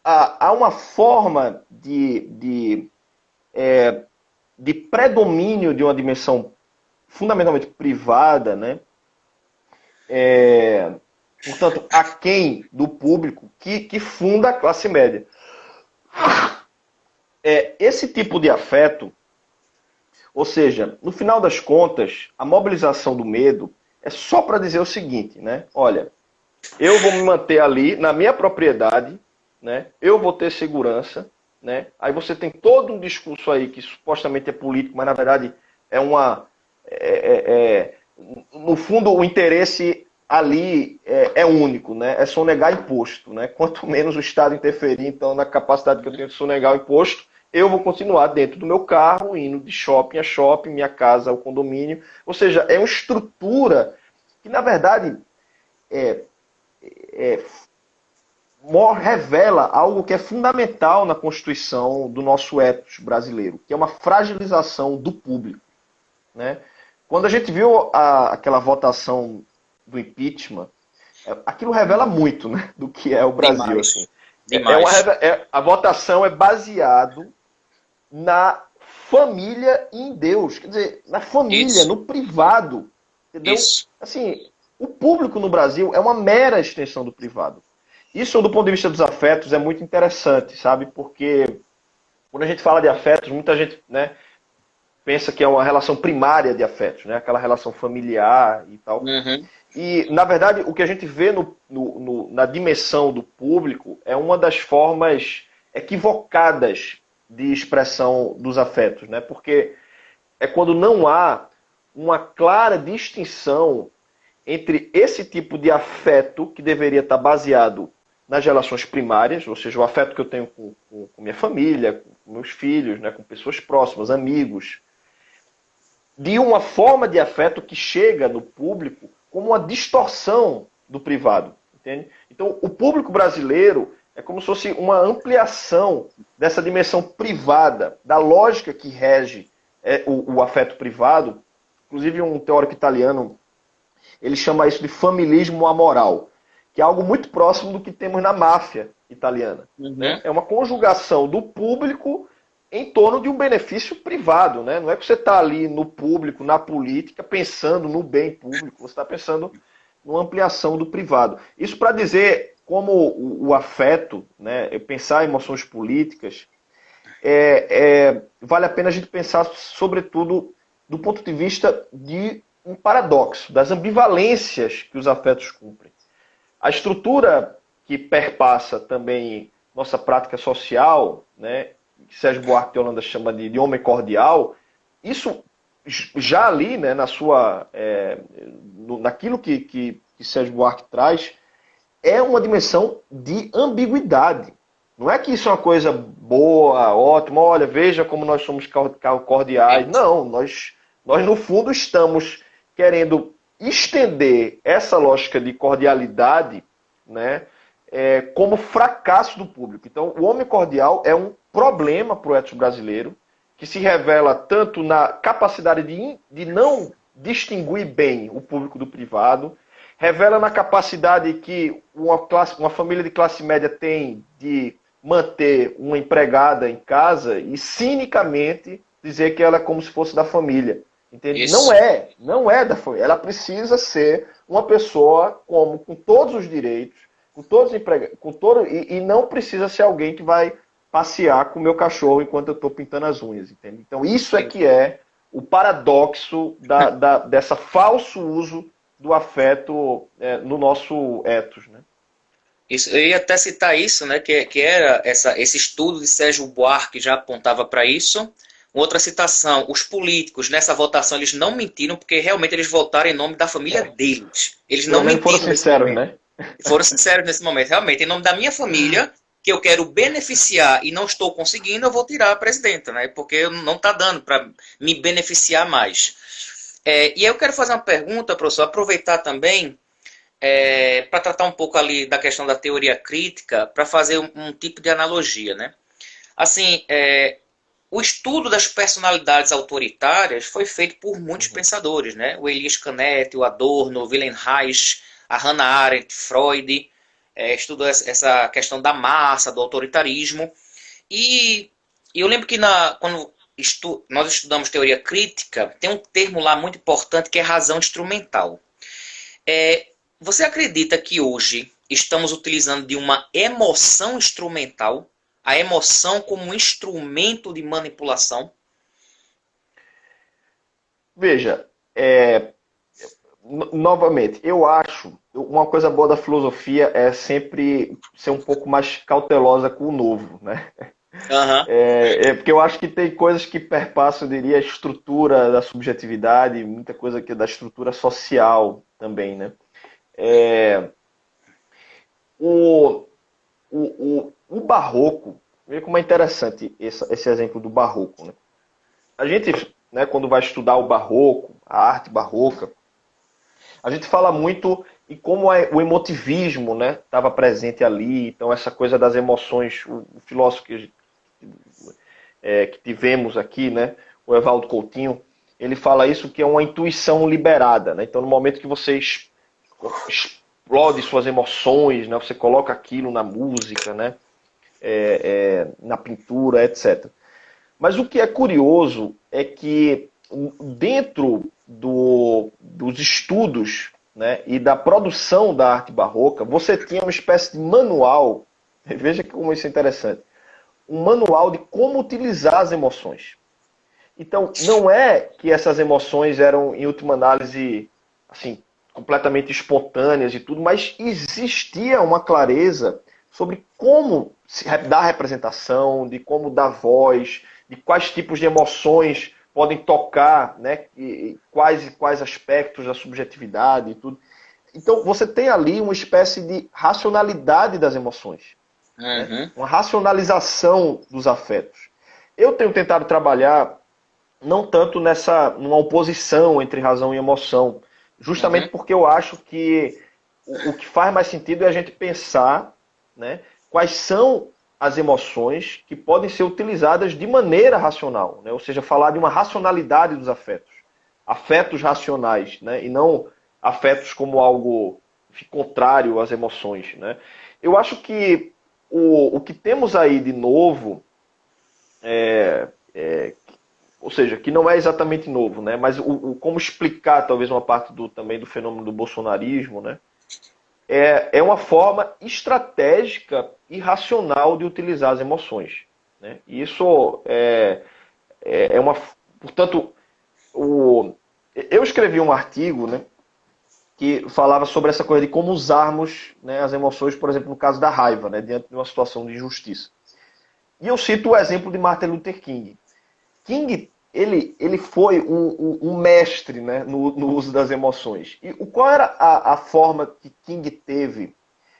há uma forma de predomínio de uma dimensão fundamentalmente privada, né? Portanto, aquém do público que funda a classe média. Esse tipo de afeto, ou seja, no final das contas, a mobilização do medo é só para dizer o seguinte, né? Olha, eu vou me manter ali na minha propriedade, né? Eu vou ter segurança, né? Aí você tem todo um discurso aí que supostamente é político, mas na verdade no fundo o interesse ali é único, né? É sonegar imposto, né? Quanto menos o Estado interferir, então, na capacidade que eu tenho de sonegar o imposto, eu vou continuar dentro do meu carro, indo de shopping a shopping, minha casa ao condomínio. Ou seja, é uma estrutura que, na verdade, revela algo que é fundamental na constituição do nosso ethos brasileiro, que é uma fragilização do público, né? Quando a gente viu aquela votação do impeachment, aquilo revela muito, né, do que é o Brasil. Demais. Assim. Demais. A votação é baseado na família e em Deus. Quer dizer, na família, Isso. no privado. Entendeu? Isso. Assim, o público no Brasil é uma mera extensão do privado. Isso, do ponto de vista dos afetos, é muito interessante, sabe? Porque quando a gente fala de afetos, muita gente, né, pensa que é uma relação primária de afetos, né? Aquela relação familiar e tal. Uhum. E, na verdade, o que a gente vê na dimensão do público é uma das formas equivocadas de expressão dos afetos, né? Porque é quando não há uma clara distinção entre esse tipo de afeto que deveria estar baseado nas relações primárias, ou seja, o afeto que eu tenho com minha família, com meus filhos, né, com pessoas próximas, amigos, de uma forma de afeto que chega no público como uma distorção do privado, entende? Então, o público brasileiro é como se fosse uma ampliação dessa dimensão privada, da lógica que rege o afeto privado. Inclusive, um teórico italiano, ele chama isso de familismo amoral, que é algo muito próximo do que temos na máfia italiana. Uhum. Né? É uma conjugação do público em torno de um benefício privado. Né? Não é que você está ali no público, na política, pensando no bem público, você está pensando numa ampliação do privado. Isso para dizer como o afeto, né, pensar emoções políticas, vale a pena a gente pensar, sobretudo, do ponto de vista de um paradoxo, das ambivalências que os afetos cumprem. A estrutura que perpassa também nossa prática social, né, que Sérgio Buarque de Holanda chama de homem cordial, isso já ali, né, naquilo que Sérgio Buarque traz, é uma dimensão de ambiguidade. Não é que isso é uma coisa boa, ótima, olha, veja como nós somos cordiais. Não, nós no fundo estamos querendo estender essa lógica de cordialidade, né, como fracasso do público. Então, o homem cordial é um problema para o ethos brasileiro, que se revela tanto na capacidade de não distinguir bem o público do privado, revela na capacidade que uma família de classe média tem de manter uma empregada em casa e cinicamente dizer que ela é como se fosse da família. Entende? Isso. Não é da família. Ela precisa ser uma pessoa com todos os direitos, com todos os empregados, e não precisa ser alguém que vai passear com o meu cachorro enquanto eu estou pintando as unhas. Entende? Então isso é que é o paradoxo dessa falso uso do afeto no nosso ethos, né? Isso, eu ia até citar isso, né, que era esse estudo de Sérgio Buarque já apontava para isso. Outra citação, os políticos nessa votação eles não mentiram porque realmente eles votaram em nome da família deles. Eles não mentiram. Foram sinceros, né? Foram sinceros nesse momento. Realmente, em nome da minha família, que eu quero beneficiar e não estou conseguindo, eu vou tirar a presidenta, né? Porque não está dando para me beneficiar mais. E aí eu quero fazer uma pergunta, professor, aproveitar também para tratar um pouco ali da questão da teoria crítica, para fazer um tipo de analogia, né? Assim, o estudo das personalidades autoritárias foi feito por muitos pensadores, né? O Elias Canetti, o Adorno, o Wilhelm Reich, a Hannah Arendt, Freud, estudou essa questão da massa, do autoritarismo. E eu lembro que quando nós estudamos teoria crítica, tem um termo lá muito importante que é razão instrumental. Você acredita que hoje estamos utilizando de uma emoção instrumental, a emoção como um instrumento de manipulação? Veja, novamente, eu acho, uma coisa boa da filosofia é sempre ser um pouco mais cautelosa com o novo, né? Uhum. Porque eu acho que tem coisas que perpassam, eu diria, a estrutura da subjetividade, muita coisa que é da estrutura social também, né? O barroco, veja como é interessante esse exemplo do barroco, né? A gente, né, quando vai estudar o barroco, a arte barroca, a gente fala muito em como o emotivismo, né, estava presente ali, então essa coisa das emoções, o filósofo que tivemos aqui, né, o Evaldo Coutinho, ele fala isso que é uma intuição liberada, né? Então no momento que você explode suas emoções, né, você coloca aquilo na música, né, na pintura, etc. Mas o que é curioso é que dentro dos estudos, né, e da produção da arte barroca, você tinha uma espécie de manual, veja como isso é interessante, um manual de como utilizar as emoções. Então, não é que essas emoções eram, em última análise, assim, completamente espontâneas e tudo, mas existia uma clareza sobre como dar representação, de como dar voz, de quais tipos de emoções podem tocar, né, e quais aspectos da subjetividade e tudo. Então, você tem ali uma espécie de racionalidade das emoções. Uhum. Né? Uma racionalização dos afetos. Eu tenho tentado trabalhar não tanto numa oposição entre razão e emoção, justamente porque eu acho que o que faz mais sentido é a gente pensar, né, quais são as emoções que podem ser utilizadas de maneira racional, né? Ou seja, falar de uma racionalidade dos afetos. Afetos racionais, né? E não afetos como algo contrário às emoções, né? Eu acho que o que temos aí de novo, ou seja, que não é exatamente novo, né? Mas como explicar talvez uma parte também do fenômeno do bolsonarismo, né? É uma forma estratégica e racional de utilizar as emoções, né? E isso é uma... Portanto, eu escrevi um artigo, né, que falava sobre essa coisa de como usarmos, né, as emoções, por exemplo, no caso da raiva, né, diante de uma situação de injustiça. E eu cito o exemplo de Martin Luther King. King, ele foi um mestre, né, no uso das emoções. E qual era a forma que King teve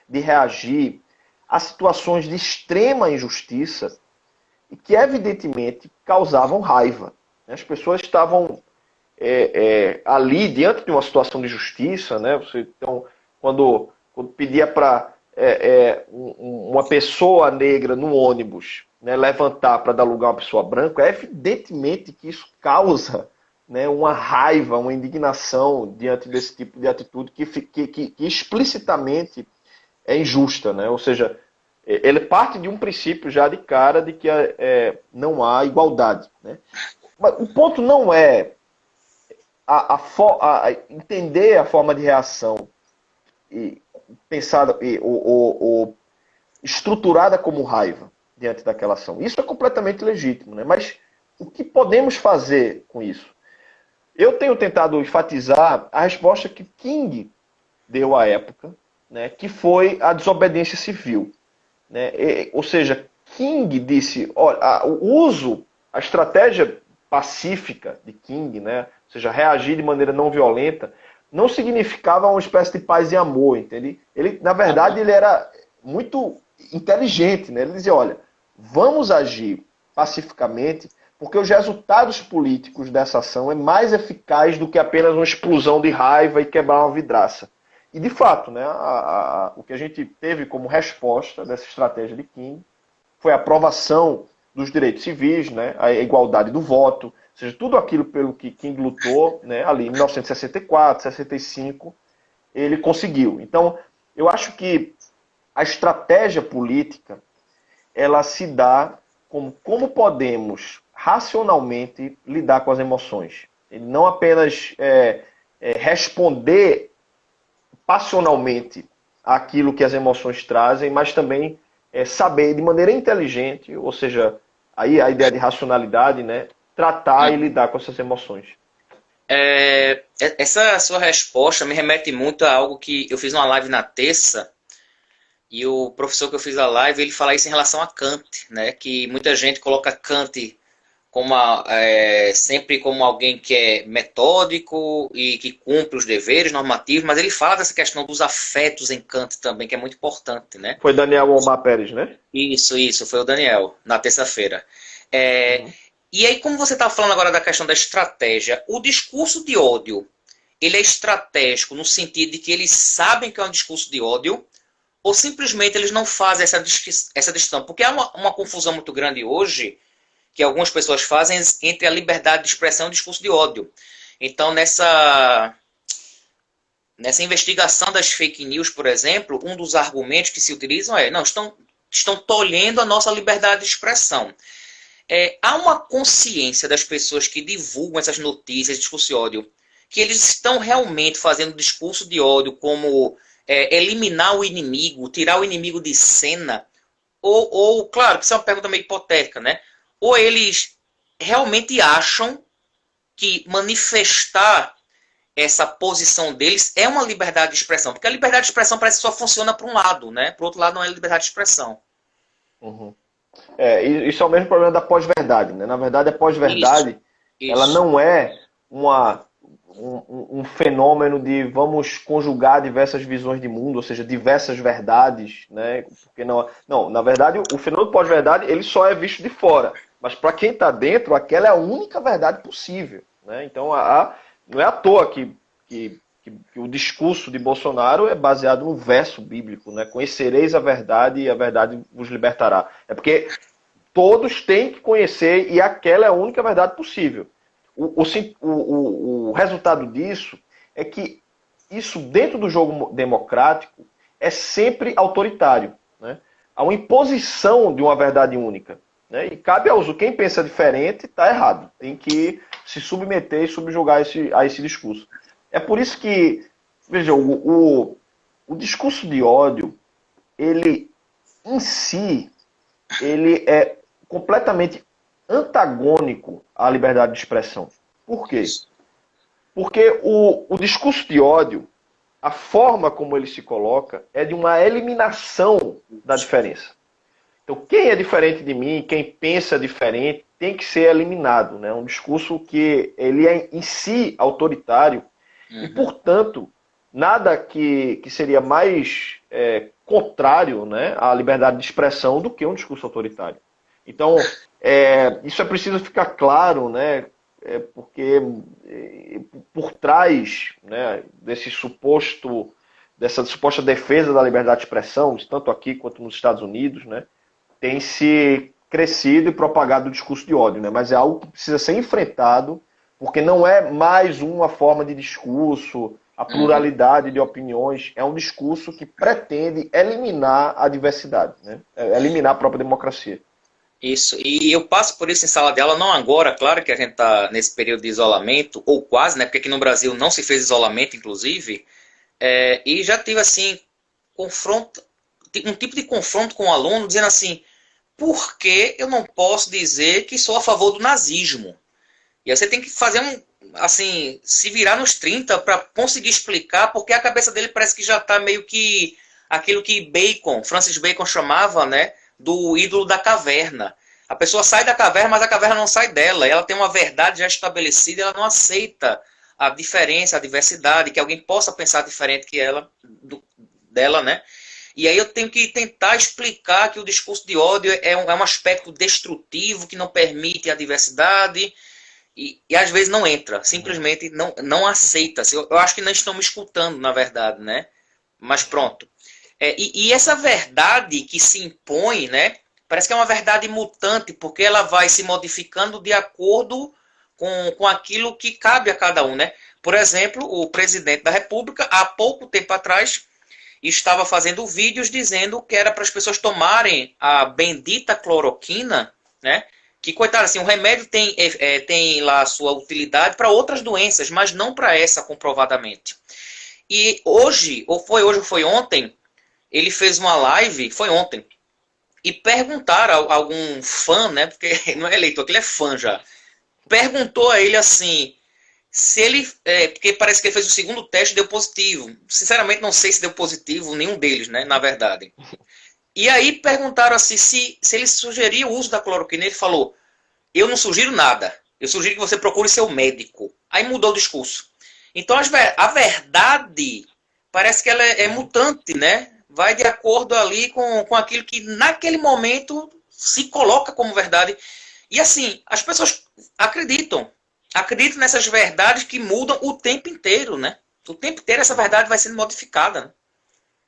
de reagir a situações de extrema injustiça e que, evidentemente, causavam raiva? As pessoas estavam ali, diante de uma situação de justiça, né? Então, quando pedia para uma pessoa negra no ônibus, né, levantar para dar lugar a uma pessoa branca, é evidentemente que isso causa, né, uma raiva, uma indignação diante desse tipo de atitude que explicitamente é injusta, né? Ou seja, ele parte de um princípio já de cara de que não há igualdade, né? Mas o ponto não é entender a forma de reação e pensada ou estruturada como raiva diante daquela ação. Isso é completamente legítimo, né? Mas o que podemos fazer com isso? Eu tenho tentado enfatizar a resposta que King deu à época, né, que foi a desobediência civil. Né? Ou seja, King disse, olha, a estratégia pacífica de King, né, ou seja, reagir de maneira não violenta, não significava uma espécie de paz e amor, entende? Ele, na verdade, ele era muito inteligente, né? Ele dizia, olha, vamos agir pacificamente, porque os resultados políticos dessa ação é mais eficaz do que apenas uma explosão de raiva e quebrar uma vidraça. E, de fato, né, o que a gente teve como resposta dessa estratégia de King foi a aprovação dos direitos civis, né, a igualdade do voto, ou seja, tudo aquilo pelo que King lutou, né, ali em 1964, 65, ele conseguiu. Então, eu acho que a estratégia política, ela se dá como podemos racionalmente lidar com as emoções. E não apenas responder passionalmente àquilo que as emoções trazem, mas também saber de maneira inteligente, ou seja, aí a ideia de racionalidade, né, tratar e lidar com essas emoções. Essa sua resposta me remete muito a algo que eu fiz uma live na terça, e o professor que eu fiz a live, ele fala isso em relação a Kant, né, que muita gente coloca Kant como sempre como alguém que é metódico e que cumpre os deveres normativos, mas ele fala dessa questão dos afetos em Kant também, que é muito importante, né? Foi Daniel Omar Pérez, né? Isso, foi o Daniel, na terça-feira. E aí, como você está falando agora da questão da estratégia, o discurso de ódio, ele é estratégico no sentido de que eles sabem que é um discurso de ódio, ou simplesmente eles não fazem essa distinção? Porque há uma confusão muito grande hoje, que algumas pessoas fazem entre a liberdade de expressão e o discurso de ódio. Então, nessa investigação das fake news, por exemplo, um dos argumentos que se utilizam não, estão tolhendo a nossa liberdade de expressão. Há uma consciência das pessoas que divulgam essas notícias, discurso de ódio, que eles estão realmente fazendo discurso de ódio como eliminar o inimigo, tirar o inimigo de cena, ou claro, que isso é uma pergunta meio hipotética, né? Ou eles realmente acham que manifestar essa posição deles é uma liberdade de expressão. Porque a liberdade de expressão parece que só funciona para um lado, né? Para o outro lado não é liberdade de expressão. Uhum. Isso é o mesmo problema da pós-verdade, né? Na verdade, a pós-verdade, ela não é um fenômeno de vamos conjugar diversas visões de mundo, ou seja, diversas verdades, né? Porque não, na verdade, o fenômeno pós-verdade, ele só é visto de fora. Mas para quem está dentro, aquela é a única verdade possível, né? Então, não é à toa que o discurso de Bolsonaro é baseado no verso bíblico, né? Conhecereis a verdade e a verdade vos libertará. É porque todos têm que conhecer e aquela é a única verdade possível. O resultado disso é que isso, dentro do jogo democrático, é sempre autoritário, né? Há uma imposição de uma verdade única. Né? E cabe ao uso. Quem pensa diferente está errado. Tem que se submeter e subjugar a esse discurso. É por isso que, veja, o discurso de ódio, ele em si, ele é completamente antagônico à liberdade de expressão. Por quê? Porque o discurso de ódio, a forma como ele se coloca, é de uma eliminação da diferença. Então, quem é diferente de mim, quem pensa diferente, tem que ser eliminado. Né? Um discurso que ele é em si autoritário e, portanto, nada que seria mais contrário, né, à liberdade de expressão do que um discurso autoritário. Então, isso é preciso ficar claro, né, porque por trás, né, dessa suposta defesa da liberdade de expressão, tanto aqui quanto nos Estados Unidos, né, tem se crescido e propagado o discurso de ódio, né, mas é algo que precisa ser enfrentado, porque não é mais uma forma de discurso, a pluralidade de opiniões, é um discurso que pretende eliminar a diversidade, né, eliminar a própria democracia. Isso, e eu passo por isso em sala de aula, não agora, claro que a gente está nesse período de isolamento, ou quase, né, porque aqui no Brasil não se fez isolamento, inclusive, e já tive, assim, um tipo de confronto com o aluno, dizendo assim, por que eu não posso dizer que sou a favor do nazismo? E aí você tem que fazer assim, se virar nos 30 para conseguir explicar, porque a cabeça dele parece que já está meio que aquilo que Francis Bacon chamava, né, do ídolo da caverna. A pessoa sai da caverna, mas a caverna não sai dela. Ela tem uma verdade já estabelecida, ela não aceita a diferença, a diversidade, que alguém possa pensar diferente que dela, né? E aí eu tenho que tentar explicar que o discurso de ódio é um aspecto destrutivo, que não permite a diversidade, e às vezes não entra, simplesmente não aceita. Eu acho que não estão me escutando, na verdade, né? Mas pronto. E essa verdade que se impõe, né? Parece que é uma verdade mutante, porque ela vai se modificando de acordo com aquilo que cabe a cada um, né? Por exemplo, o presidente da República, há pouco tempo atrás, estava fazendo vídeos dizendo que era para as pessoas tomarem a bendita cloroquina, né? Que, coitado, assim, o remédio tem lá a sua utilidade para outras doenças, mas não para essa, comprovadamente. E hoje, ou foi ontem, ele fez uma live, foi ontem, e perguntaram a algum fã, né? Porque não é eleitor, ele é fã já. Perguntou a ele assim, se ele. Porque parece que ele fez o segundo teste e deu positivo. Sinceramente, não sei se deu positivo, nenhum deles, né? Na verdade. E aí perguntaram assim se ele sugeria o uso da cloroquina. Ele falou: eu não sugiro nada. Eu sugiro que você procure seu médico. Aí mudou o discurso. Então a verdade parece que ela é mutante, né? Vai de acordo ali com aquilo que naquele momento se coloca como verdade. E assim, as pessoas acreditam nessas verdades que mudam o tempo inteiro, né? O tempo inteiro essa verdade vai sendo modificada.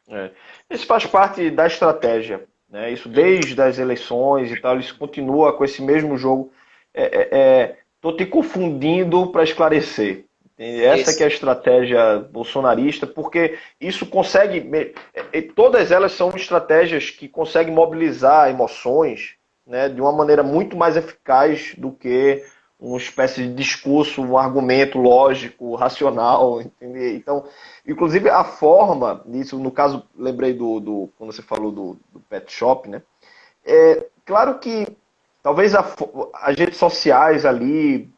Né? Isso faz parte da estratégia, né? Isso desde as eleições e tal, isso continua com esse mesmo jogo. Tô te confundindo para esclarecer. Essa que é a estratégia bolsonarista, porque isso consegue. Todas elas são estratégias que conseguem mobilizar emoções, né, de uma maneira muito mais eficaz do que uma espécie de discurso, um argumento lógico, racional, entendeu? Então, inclusive a forma disso, no caso, lembrei quando você falou do pet shop, né? Claro que talvez as redes sociais ali,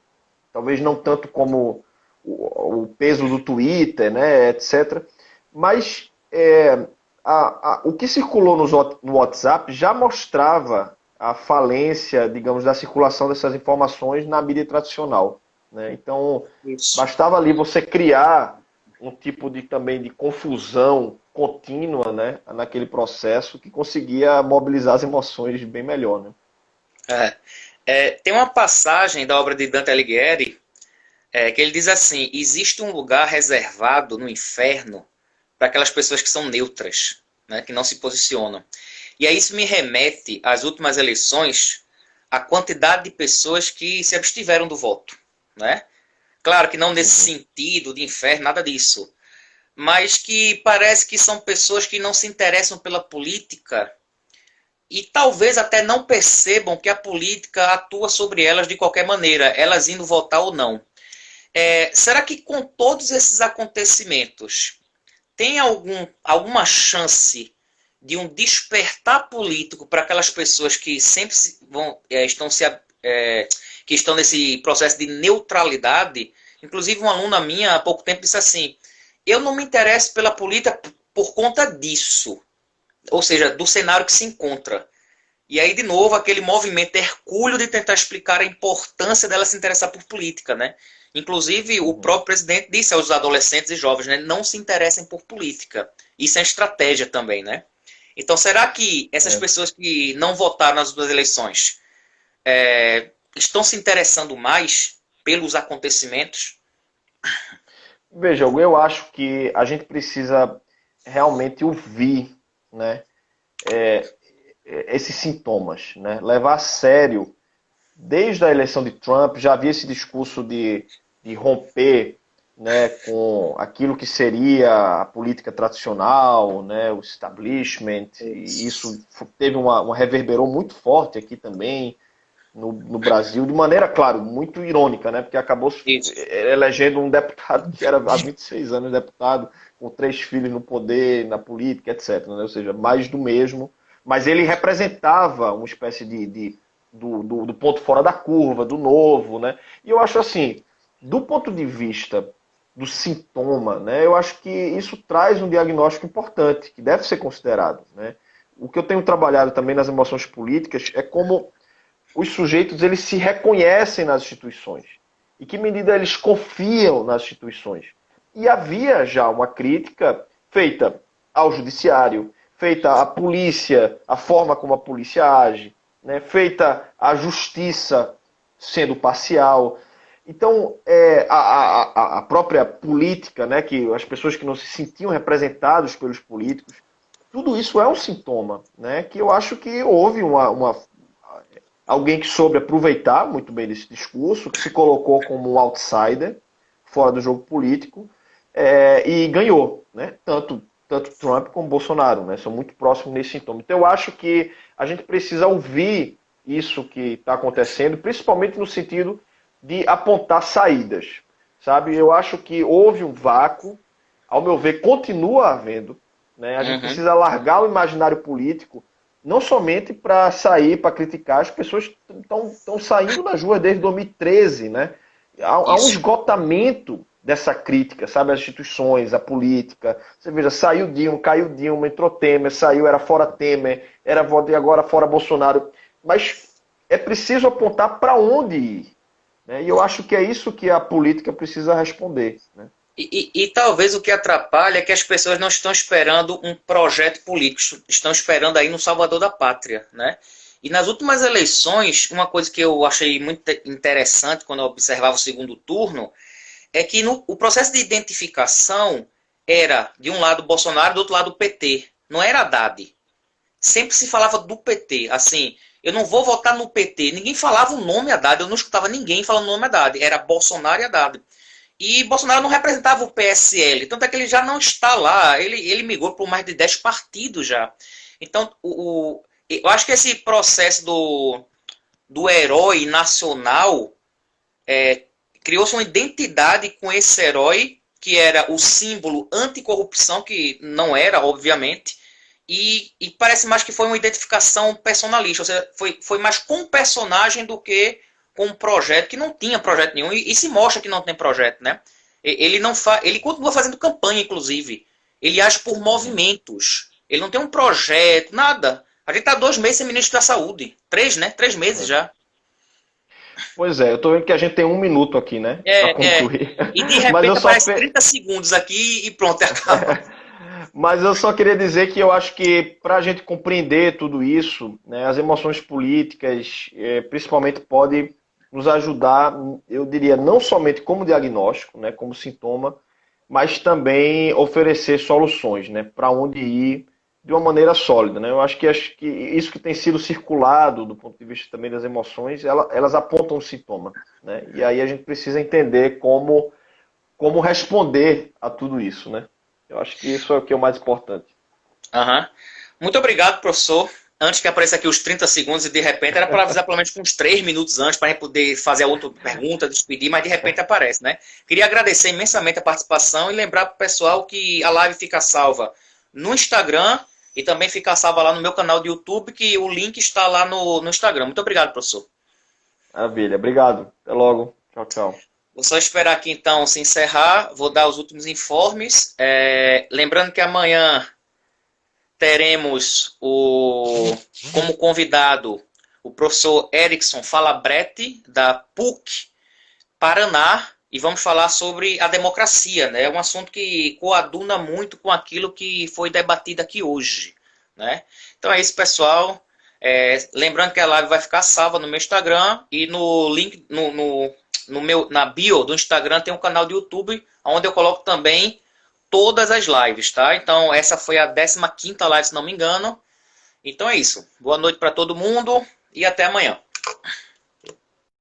talvez não tanto como o peso do Twitter, né, etc. Mas o que circulou no WhatsApp já mostrava a falência, digamos, da circulação dessas informações na mídia tradicional, né? Então, bastava ali você criar um tipo também de confusão contínua, né, naquele processo que conseguia mobilizar as emoções bem melhor, né? Tem uma passagem da obra de Dante Alighieri que ele diz assim: existe um lugar reservado no inferno para aquelas pessoas que são neutras, né, que não se posicionam. E aí isso me remete às últimas eleições, a quantidade de pessoas que se abstiveram do voto, né? Claro que não nesse sentido de inferno, nada disso, mas que parece que são pessoas que não se interessam pela política e talvez até não percebam que a política atua sobre elas de qualquer maneira, elas indo votar ou não. Será que com todos esses acontecimentos tem alguma chance de um despertar político para aquelas pessoas que sempre que estão nesse processo de neutralidade? Inclusive uma aluna minha há pouco tempo disse assim: eu não me interesso pela política por conta disso, ou seja, do cenário que se encontra. E aí, de novo, aquele movimento hercúleo de tentar explicar a importância dela se interessar por política, né? Inclusive, o próprio presidente disse aos adolescentes e jovens, né, não se interessem por política. Isso é estratégia também, né? Então, será que essas pessoas que não votaram nas duas eleições estão se interessando mais? pelos acontecimentos? Veja, Hugo, eu acho que a gente precisa realmente ouvir, né, esses sintomas, né, levar a sério. Desde a eleição de Trump, já havia esse discurso de romper, né, com aquilo que seria a política tradicional, né, o establishment, e isso teve reverberou muito forte aqui também no Brasil, de maneira, claro, muito irônica, né, porque acabou Isso. elegendo um deputado que era há 26 anos deputado, com 3 filhos no poder, na política, etc. Né, ou seja, mais do mesmo, mas ele representava uma espécie do ponto fora da curva, do novo, né? E eu acho assim, do ponto de vista do sintoma, né, eu acho que isso traz um diagnóstico importante, que deve ser considerado, né? O que eu tenho trabalhado também nas emoções políticas é como os sujeitos eles se reconhecem nas instituições. E que medida eles confiam nas instituições. E havia já uma crítica feita ao judiciário, feita à polícia, a forma como a polícia age, né, feita a justiça sendo parcial. Então, a própria política, né, que as pessoas que não se sentiam representados pelos políticos, tudo isso é um sintoma, né, que eu acho que houve alguém que soube aproveitar muito bem desse discurso, que se colocou como um outsider, fora do jogo político, e ganhou, né, tanto Trump como Bolsonaro, né, são muito próximos nesse sintoma. Então eu acho que a gente precisa ouvir isso que está acontecendo, principalmente no sentido de apontar saídas, sabe? Eu acho que houve um vácuo, ao meu ver, continua havendo, né? A gente precisa largar o imaginário político, não somente para sair, para criticar, as pessoas estão saindo nas ruas desde 2013, né? Há um esgotamento dessa crítica, sabe? As instituições, a política. Você veja, saiu Dilma, caiu Dilma, entrou Temer, saiu, era fora Temer, era voto e agora fora Bolsonaro. Mas é preciso apontar para onde ir, né? E eu acho que é isso que a política precisa responder, né? E talvez o que atrapalha é que as pessoas não estão esperando um projeto político, estão esperando aí no Salvador da Pátria, né? E nas últimas eleições, uma coisa que eu achei muito interessante quando eu observava o segundo turno, é que o processo de identificação era, de um lado, Bolsonaro, do outro lado, o PT. Não era Haddad. Sempre se falava do PT. Assim, eu não vou votar no PT. Ninguém falava o nome Haddad. Eu não escutava ninguém falando o nome Haddad. Era Bolsonaro e Haddad. E Bolsonaro não representava o PSL. Tanto é que ele já não está lá. Ele migrou por mais de 10 partidos já. Então, eu acho que esse processo do herói nacional criou-se uma identidade com esse herói, que era o símbolo anticorrupção, que não era, obviamente, e parece mais que foi uma identificação personalista, ou seja, foi mais com o personagem do que com um projeto, que não tinha projeto nenhum, e se mostra que não tem projeto, né? Ele continua fazendo campanha, inclusive. Ele age por movimentos. Ele não tem um projeto, nada. A gente está 2 meses sem ministro da Saúde. 3, né? 3 meses já. Pois é, eu tô vendo que a gente tem 1 minuto aqui, né? Pra concluir. E de Mas repente eu só aparece 30 segundos aqui e pronto, acaba. Mas eu só queria dizer que eu acho que para a gente compreender tudo isso, né, as emoções políticas, principalmente, podem nos ajudar, eu diria, não somente como diagnóstico, né, como sintoma, mas também oferecer soluções, né, para onde ir de uma maneira sólida, né? Eu acho que isso que tem sido circulado do ponto de vista também das emoções, elas apontam um sintoma, né? E aí a gente precisa entender como responder a tudo isso, né? Eu acho que isso é o que é o mais importante. Uhum. Muito obrigado, professor. Antes que apareça aqui os 30 segundos e de repente era para avisar pelo menos com uns 3 minutos antes para a gente poder fazer a outra pergunta, despedir, mas de repente aparece, né? Queria agradecer imensamente a participação e lembrar para o pessoal que a live fica salva no Instagram e também fica salva lá no meu canal de YouTube, que o link está lá no Instagram. Muito obrigado, professor. Maravilha, obrigado. Até logo. Tchau, tchau. Vou só esperar aqui então se encerrar, vou dar os últimos informes. Lembrando que amanhã teremos como convidado o professor Erickson Falabretti, da PUC Paraná, e vamos falar sobre a democracia, né? É um assunto que coaduna muito com aquilo que foi debatido aqui hoje, né? Então é isso, pessoal. Lembrando que a live vai ficar salva no meu Instagram e no link, na bio do Instagram tem um canal do YouTube, onde eu coloco também todas as lives, tá? Então, essa foi a 15ª live, se não me engano. Então é isso. Boa noite para todo mundo e até amanhã.